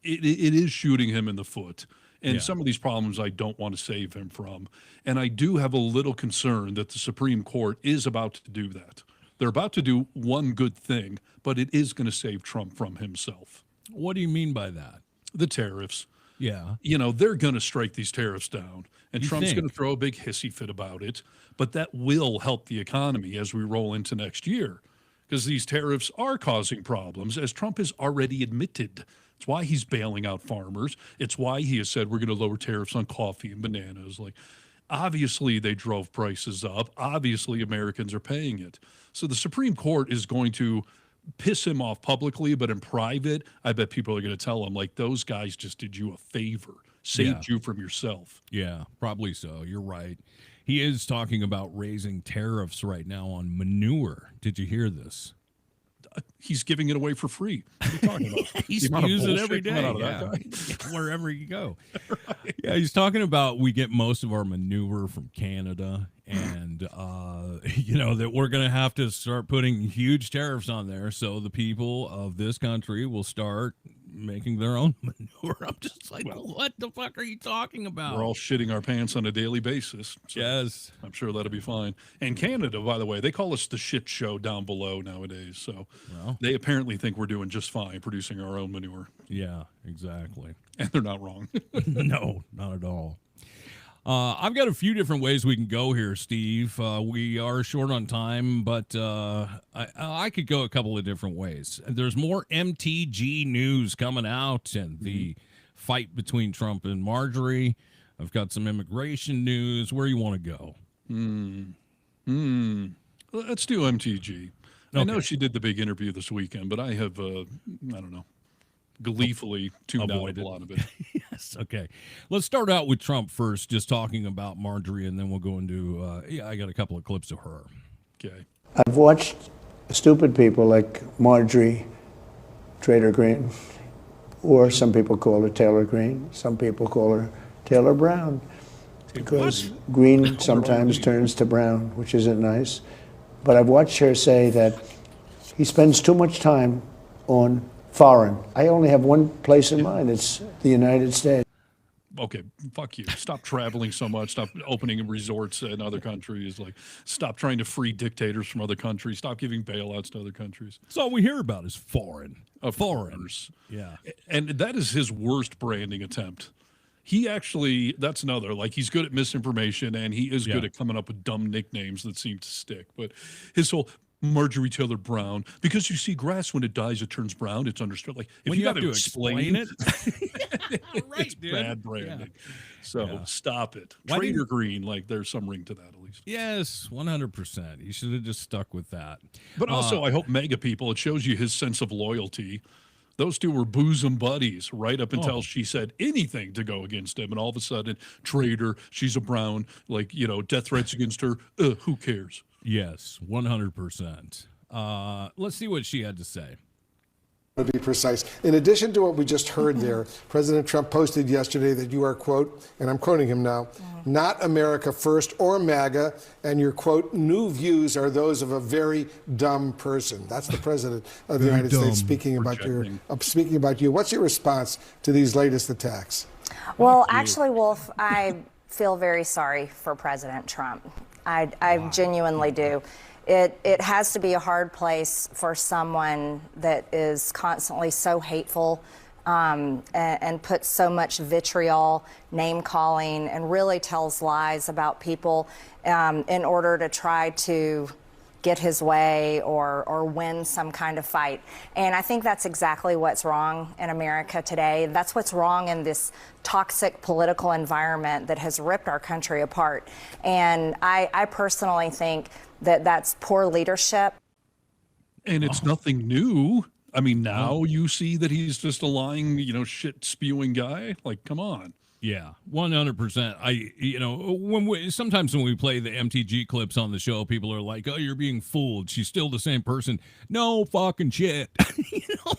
is shooting him in the foot. And some of these problems I don't want to save him from. And I do have a little concern that the Supreme Court is about to do that. They're about to do one good thing, but it is going to save Trump from himself. What do you mean by that? The tariffs. Yeah. They're going to strike these tariffs down. And Trump's think? going to throw a big hissy fit about it. But that will help the economy as we roll into next year. Because these tariffs are causing problems, as Trump has already admitted. It's why he's bailing out farmers. It's why he has said we're going to lower tariffs on coffee and bananas. Obviously, they drove prices up. Obviously, Americans are paying it. So the Supreme Court is going to piss him off publicly, but in private, I bet people are going to tell him, those guys just did you a favor, saved you from yourself. Yeah, probably so. You're right. He is talking about raising tariffs right now on manure. Did you hear this? He's giving it away for free. What are you talking about? He's using it every day. Wherever you go. Right. Yeah, he's talking about we get most of our manure from Canada, and that we're going to have to start putting huge tariffs on there so the people of this country will start making their own manure. I'm just what the fuck are you talking about? We're all shitting our pants on a daily basis. So yes. I'm sure that'll be fine. And Canada, by the way, they call us the shit show down below nowadays. So they apparently think we're doing just fine producing our own manure. Yeah, exactly. And they're not wrong. No, not at all. I've got a few different ways we can go here, Steve. We are short on time, but I could go a couple of different ways. There's more MTG news coming out and the fight between Trump and Marjorie. I've got some immigration news. Where you want to go? Let's do MTG. Okay. I know she did the big interview this weekend, but I have, I don't know, gleefully tuned out a lot of it. Yes, okay. Let's start out with Trump first, just talking about Marjorie, and then we'll go into, I got a couple of clips of her. Okay. I've watched stupid people like Marjorie Trader Green, or some people call her Taylor Green, some people call her Taylor Brown, because green sometimes turns to brown, which isn't nice. But I've watched her say that he spends too much time on foreign. I only have one place in mind. It's the United States. Okay, fuck you. Stop traveling so much. Stop opening resorts in other countries. Like, stop trying to free dictators from other countries. Stop giving bailouts to other countries. That's all we hear about is foreign. Foreigners. Yeah. And that is his worst branding attempt. He actually, that's another, like, he's good at misinformation, and he is good at coming up with dumb nicknames that seem to stick. But his whole Marjorie Taylor Brown, because you see grass when it dies, it turns brown. It's understood. Like, if when you have got to explain it, right, it's dude. bad branding. So stop it. Why Trader Green, like, there's some ring to that at least. Yes, 100%. You should have just stuck with that. But also, I hope MAGA people, it shows you his sense of loyalty. Those two were bosom buddies right up until she said anything to go against him. And all of a sudden, traitor, she's a Brown, like, you know, death threats against her. Who cares? Yes, 100%. Let's see what she had to say. To be precise. In addition to what we just heard there, President Trump posted yesterday that you are, quote, and I'm quoting him now, not America first or MAGA, and your, quote, new views are those of a very dumb person. That's the president of the United States speaking about you. What's your response to these latest attacks? Well, actually, Wolf, I feel very sorry for President Trump. I genuinely do. It has to be a hard place for someone that is constantly so hateful and puts so much vitriol, name calling, and really tells lies about people in order to try to get his way or win some kind of fight. And I think that's exactly what's wrong in America today. That's what's wrong in this toxic political environment that has ripped our country apart. And I personally think that that's poor leadership. And it's nothing new. I mean, now you see that he's just a lying, you know, shit spewing guy. Like, come on. Yeah, 100%. Sometimes when we play the MTG clips on the show, people are like, "Oh, you're being fooled. She's still the same person." No fucking shit.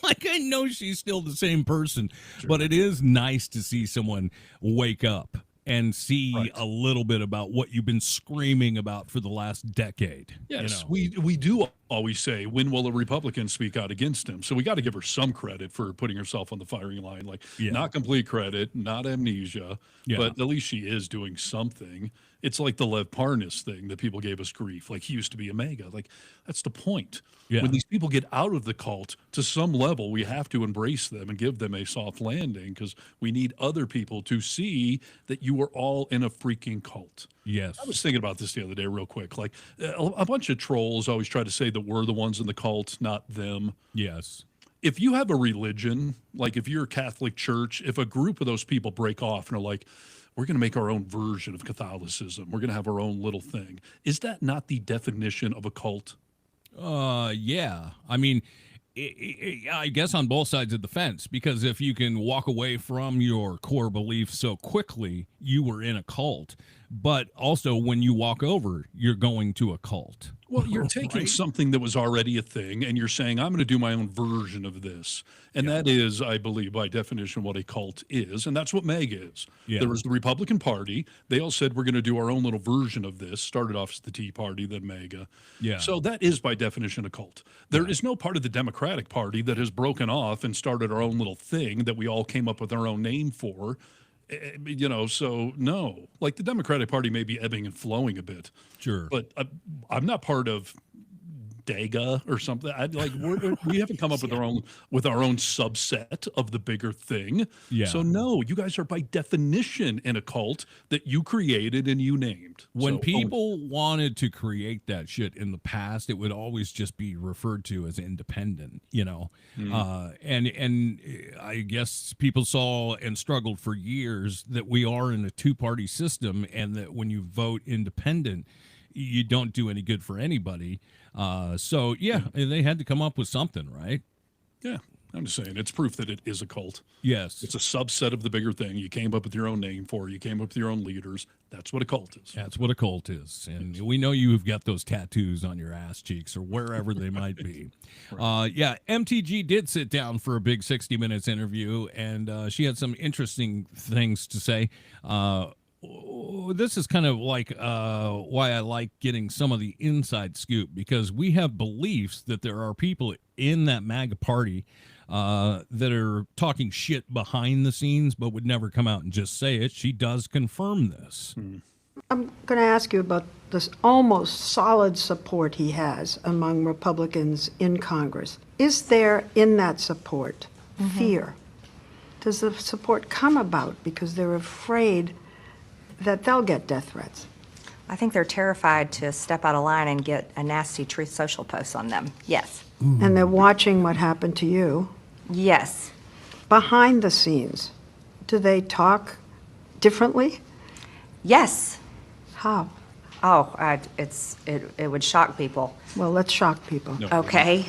Like, I know she's still the same person, but it is nice to see someone wake up and see a little bit about what you've been screaming about for the last decade. Yes, we do always say, when will a Republican speak out against him? So we got to give her some credit for putting herself on the firing line. Like, not complete credit, not amnesia, but at least she is doing something. It's like the Lev Parnas thing that people gave us grief. Like, he used to be a MAGA. Like, that's the point. When these people get out of the cult, to some level, we have to embrace them and give them a soft landing, because we need other people to see that you are all in a freaking cult. Yes. I was thinking about this the other day real quick. Like, a bunch of trolls always try to say that we're the ones in the cult, not them. Yes. If you have a religion, like if you're a Catholic Church, if a group of those people break off and are like, we're going to make our own version of Catholicism, we're going to have our own little thing, is that not the definition of a cult? Yeah. I mean, I guess on both sides of the fence, because if you can walk away from your core beliefs so quickly, you were in a cult. But also, when you walk over, you're going to a cult. Well, you're taking something that was already a thing, and you're saying, I'm going to do my own version of this. And that is, I believe, by definition, what a cult is. And that's what MAGA is. There was the Republican Party. They all said, we're going to do our own little version of this. Started off as the Tea Party, then MAGA. So that is, by definition, a cult. There is no part of the Democratic Party that has broken off and started our own little thing that we all came up with our own name for. You know, so no, like the Democratic Party may be ebbing and flowing a bit. Sure. But I'm not part of DAGA or something. We haven't come up with our own subset of the bigger thing. So no, you guys are by definition in a cult that you created and you named. When people wanted to create that shit in the past, it would always just be referred to as independent, you know. And I guess people saw and struggled for years that we are in a two-party system, and that when you vote independent, you don't do any good for anybody. So they had to come up with something, right? Yeah. I'm just saying, it's proof that it is a cult. Yes. It's a subset of the bigger thing. You came up with your own name for it. You came up with your own leaders. That's what a cult is. That's what a cult is. And we know you've got those tattoos on your ass cheeks or wherever they might be. Right. Yeah, MTG did sit down for a big 60 Minutes interview, and she had some interesting things to say. This is kind of like why I like getting some of the inside scoop, because we have beliefs that there are people in that MAGA party that are talking shit behind the scenes but would never come out and just say it. She does confirm this. I'm going to ask you about this almost solid support he has among Republicans in Congress. Is there in that support fear? Does the support come about because they're afraid that they'll get death threats? I think they're terrified to step out of line and get a nasty Truth Social post on them. Yes. And they're watching what happened to you. Yes. Behind the scenes, do they talk differently? Yes. How? Oh, it would shock people. Well, let's shock people. No. Okay.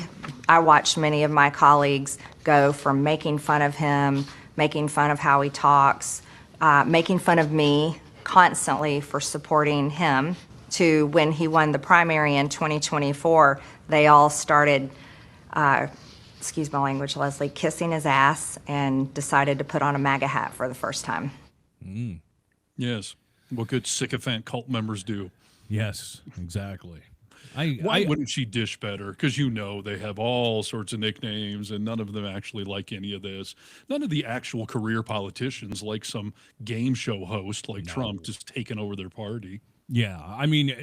I watched many of my colleagues go from making fun of him, making fun of how he talks, making fun of me constantly for supporting him, to when he won the primary in 2024, they all started, excuse my language, Leslie, kissing his ass and decided to put on a MAGA hat for the first time. Yes. What good sycophant cult members do. Yes, exactly. Why wouldn't she dish better? Because they have all sorts of nicknames, and none of them actually like any of this. None of the actual career politicians like some game show host like Trump just taking over their party. Yeah, I mean,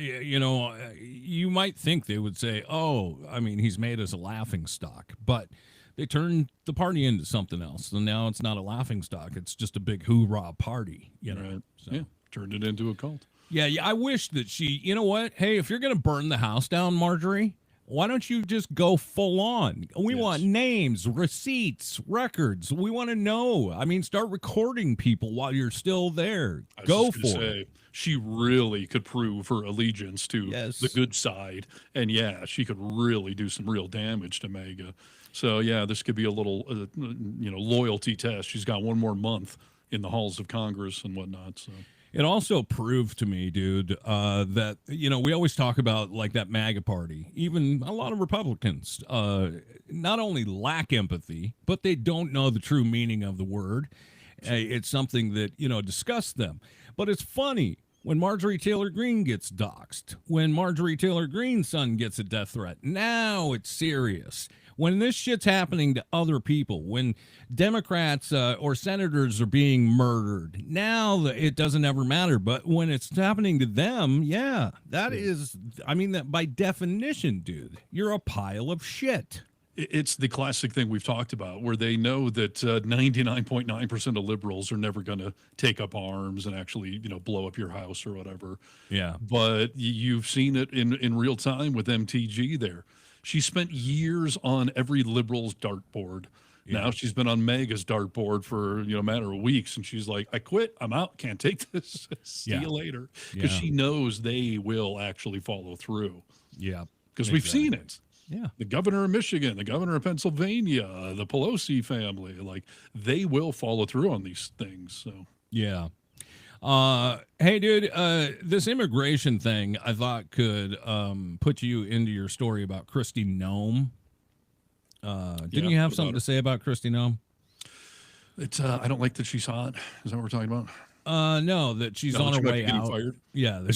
you might think they would say, oh, I mean, he's made us a laughing stock, but they turned the party into something else. And now it's not a laughing stock. It's just a big hoorah party, Right. So. Yeah, turned it into a cult. Yeah, I wish that she, you know what? Hey, if you're going to burn the house down, Marjorie, why don't you just go full on? We want names, receipts, records. We want to know. I mean, start recording people while you're still there. Go for it. She really could prove her allegiance to the good side. And yeah, she could really do some real damage to MAGA. So yeah, this could be a little, loyalty test. She's got one more month in the halls of Congress and whatnot. So. It also proved to me, dude, that, we always talk about like that MAGA party. Even a lot of Republicans not only lack empathy, but they don't know the true meaning of the word. It's something that, disgusts them. But it's funny when Marjorie Taylor Greene gets doxxed, when Marjorie Taylor Greene's son gets a death threat. Now it's serious. When this shit's happening to other people, when Democrats or senators are being murdered, now it doesn't ever matter. But when it's happening to them, that is, that by definition, dude, you're a pile of shit. It's the classic thing we've talked about, where they know that 99.9% of liberals are never going to take up arms and actually, blow up your house or whatever. Yeah. But you've seen it in real time with MTG there. She spent years on every liberal's dartboard. Yeah. Now she's been on MAGA's dartboard for a matter of weeks, and she's like, I quit. I'm out. Can't take this. See you later. Because she knows they will actually follow through. Yeah. Because we've seen it. Yeah. The governor of Michigan, the governor of Pennsylvania, the Pelosi family, like they will follow through on these things. So yeah. Hey, dude, this immigration thing I thought could put you into your story about Kristi Noem. Didn't you have something to say about Kristi Noem? It's I don't like that she's hot. Is that what we're talking about? No, that she's on her way out. Fired? Yeah,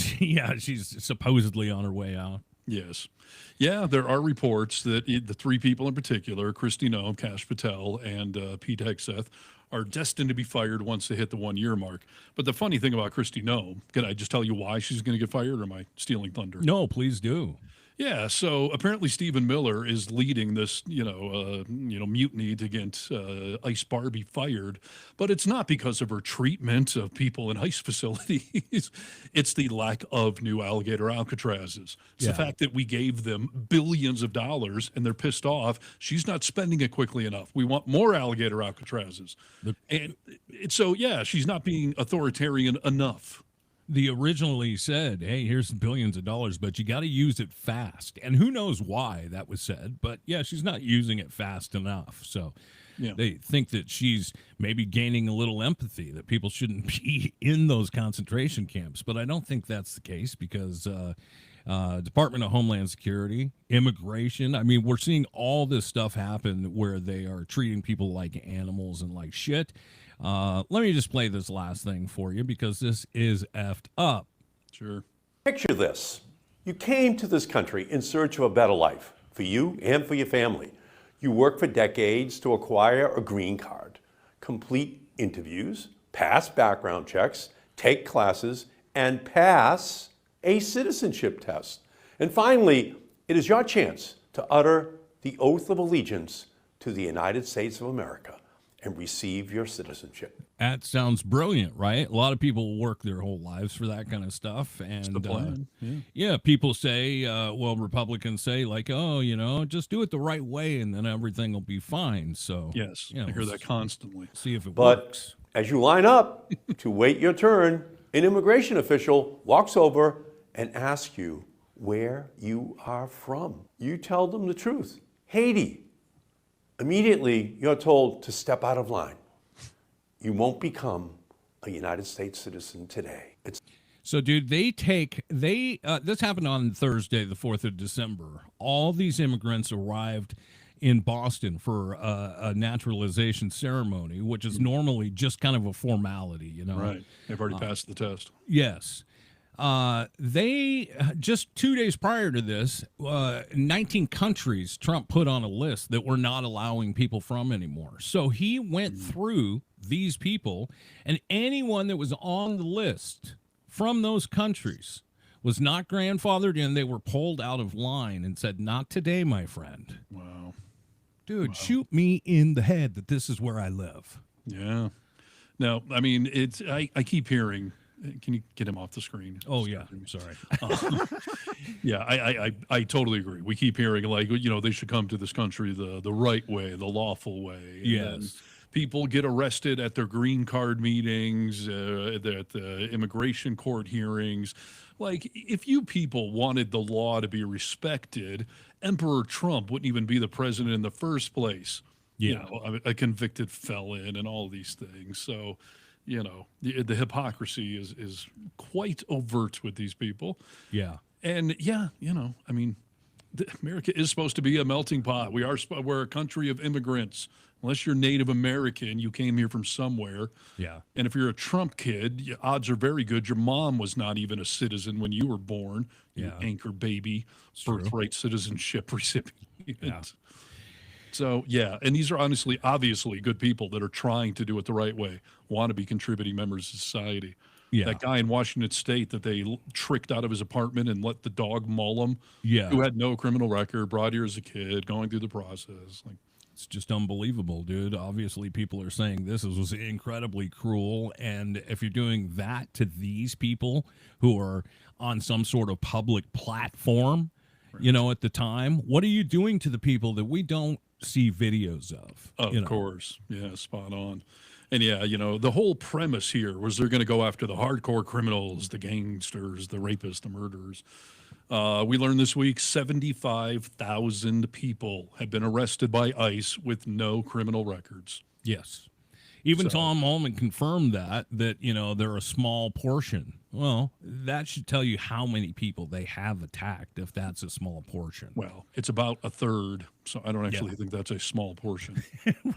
she's supposedly on her way out. Yes. Yeah, there are reports that the three people in particular, Kristi Noem, Kash Patel, and Pete Hegseth, are destined to be fired once they hit the 1 year mark. But the funny thing about Kristi Noem, can I just tell you why she's going to get fired, or am I stealing thunder? No, please do. Yeah, so apparently Stephen Miller is leading this, mutiny to get ICE Barbie fired, but it's not because of her treatment of people in ICE facilities. It's the lack of new alligator Alcatrazes. It's the fact that we gave them billions of dollars and they're pissed off. She's not spending it quickly enough. We want more alligator Alcatrazes. And so, she's not being authoritarian enough. They originally said, hey, here's some billions of dollars, but you got to use it fast. And who knows why that was said. But yeah, she's not using it fast enough. So they think that she's maybe gaining a little empathy, that people shouldn't be in those concentration camps. But I don't think that's the case because Department of Homeland Security, immigration. I mean, we're seeing all this stuff happen where they are treating people like animals and like shit. Let me just play this last thing for you because this is effed up. Sure. Picture this. You came to this country in search of a better life for you and for your family. You worked for decades to acquire a green card, complete interviews, pass background checks, take classes, and pass a citizenship test. And finally, it is your chance to utter the oath of allegiance to the United States of America and receive your citizenship. That sounds brilliant, right? A lot of people work their whole lives for that kind of stuff. And the plan. People say, Republicans say like, oh, just do it the right way and then everything will be fine. So yes, I hear that constantly. See if it But works. as you line up to wait your turn, an immigration official walks over and asks you where you are from. You tell them the truth. Haiti. Immediately, you're told to step out of line. You won't become a United States citizen today. So, dude, this happened on Thursday, the 4th of December. All these immigrants arrived in Boston for a naturalization ceremony, which is normally just kind of a formality, Right. They've already passed the test. Yes. They just 2 days prior to this, 19 countries Trump put on a list that were not allowing people from anymore. So he went through these people, and anyone that was on the list from those countries was not grandfathered in. They were pulled out of line and said, not today, my friend. Wow. Dude, shoot me in the head that this is where I live. Yeah. No, I mean, I keep hearing. Can you get him off the screen? Oh, yeah. Sorry. Yeah, I totally agree. We keep hearing like, they should come to this country the right way, the lawful way. Yes. People get arrested at their green card meetings, at the immigration court hearings. Like, if you people wanted the law to be respected, Emperor Trump wouldn't even be the president in the first place. Yeah. A convicted felon and all these things. So, the hypocrisy is quite overt with these people. Yeah. And I mean, America is supposed to be a melting pot. We're a country of immigrants. Unless you're Native American, you came here from somewhere. Yeah. And if you're a Trump kid, odds are very good your mom was not even a citizen when you were born. You anchor baby, birthright citizenship recipient. Yeah. So, and these are obviously good people that are trying to do it the right way, want to be contributing members of society. Yeah. That guy in Washington State that they tricked out of his apartment and let the dog maul him, who had no criminal record, brought here as a kid, going through the process. Like, it's just unbelievable, dude. Obviously, people are saying this was incredibly cruel. And if you're doing that to these people who are on some sort of public platform, at the time, what are you doing to the people that we don't see videos of? Of course. Yeah, spot on. And the whole premise here was they're going to go after the hardcore criminals, the gangsters, the rapists, the murderers. We learned this week 75,000 people have been arrested by ICE with no criminal records. Yes. Even Tom Ullman confirmed that they're a small portion. Well, that should tell you how many people they have attacked if that's a small portion. Well, it's about a third, so I don't actually think that's a small portion.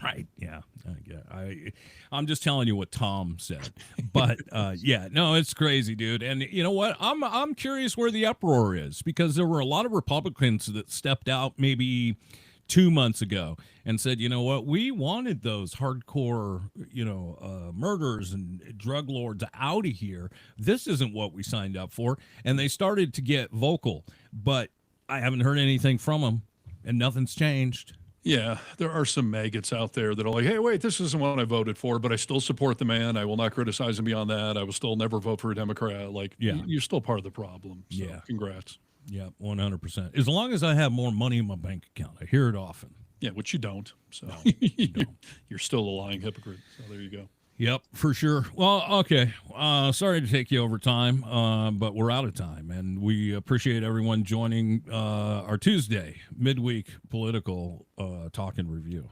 Right, yeah. I'm just telling you what Tom said. But, it's crazy, dude. And you know what? I'm curious where the uproar is because there were a lot of Republicans that stepped out maybe 2 months ago and said, you know what, we wanted those hardcore, murderers and drug lords out of here. This isn't what we signed up for. And they started to get vocal, but I haven't heard anything from them and nothing's changed. Yeah, there are some maggots out there that are like, hey, wait, this isn't what I voted for, but I still support the man. I will not criticize him beyond that. I will still never vote for a Democrat. Like, you're still part of the problem. So, congrats. Yeah, 100%. As long as I have more money in my bank account. I hear it often. Yeah, which you don't. So no, you don't. You're still a lying hypocrite. So there you go. Yep, for sure. Well, okay. Sorry to take you over time, but we're out of time, and we appreciate everyone joining our Tuesday midweek political talk and review.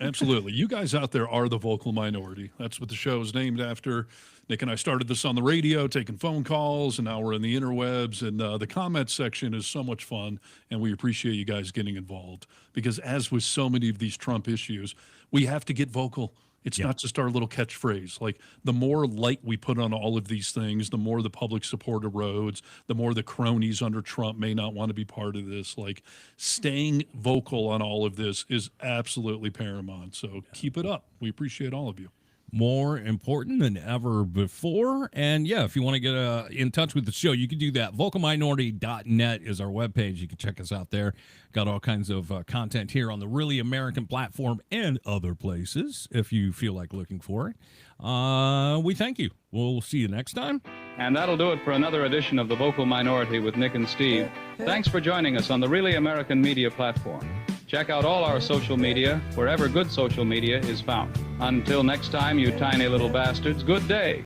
Absolutely. You guys out there are the vocal minority. That's what the show is named after. Nick and I started this on the radio, taking phone calls, and now we're in the interwebs. And the comment section is so much fun, and we appreciate you guys getting involved. Because as with so many of these Trump issues, we have to get vocal. It's not just our little catchphrase. Like, the more light we put on all of these things, the more the public support erodes, the more the cronies under Trump may not want to be part of this. Like, staying vocal on all of this is absolutely paramount. So keep it up. We appreciate all of you. More important than ever before. And yeah, if you want to get in touch with the show, you can do that. Vocalminority.net is our webpage. You can check us out there. Got all kinds of content here on the Really American platform and other places if you feel like looking for it. We thank you. We'll see you next time. And that'll do it for another edition of The Vocal Minority with Nick and Steve. Thanks for joining us on the Really American Media platform. Check out all our social media wherever good social media is found. Until next time, you tiny little bastards, good day.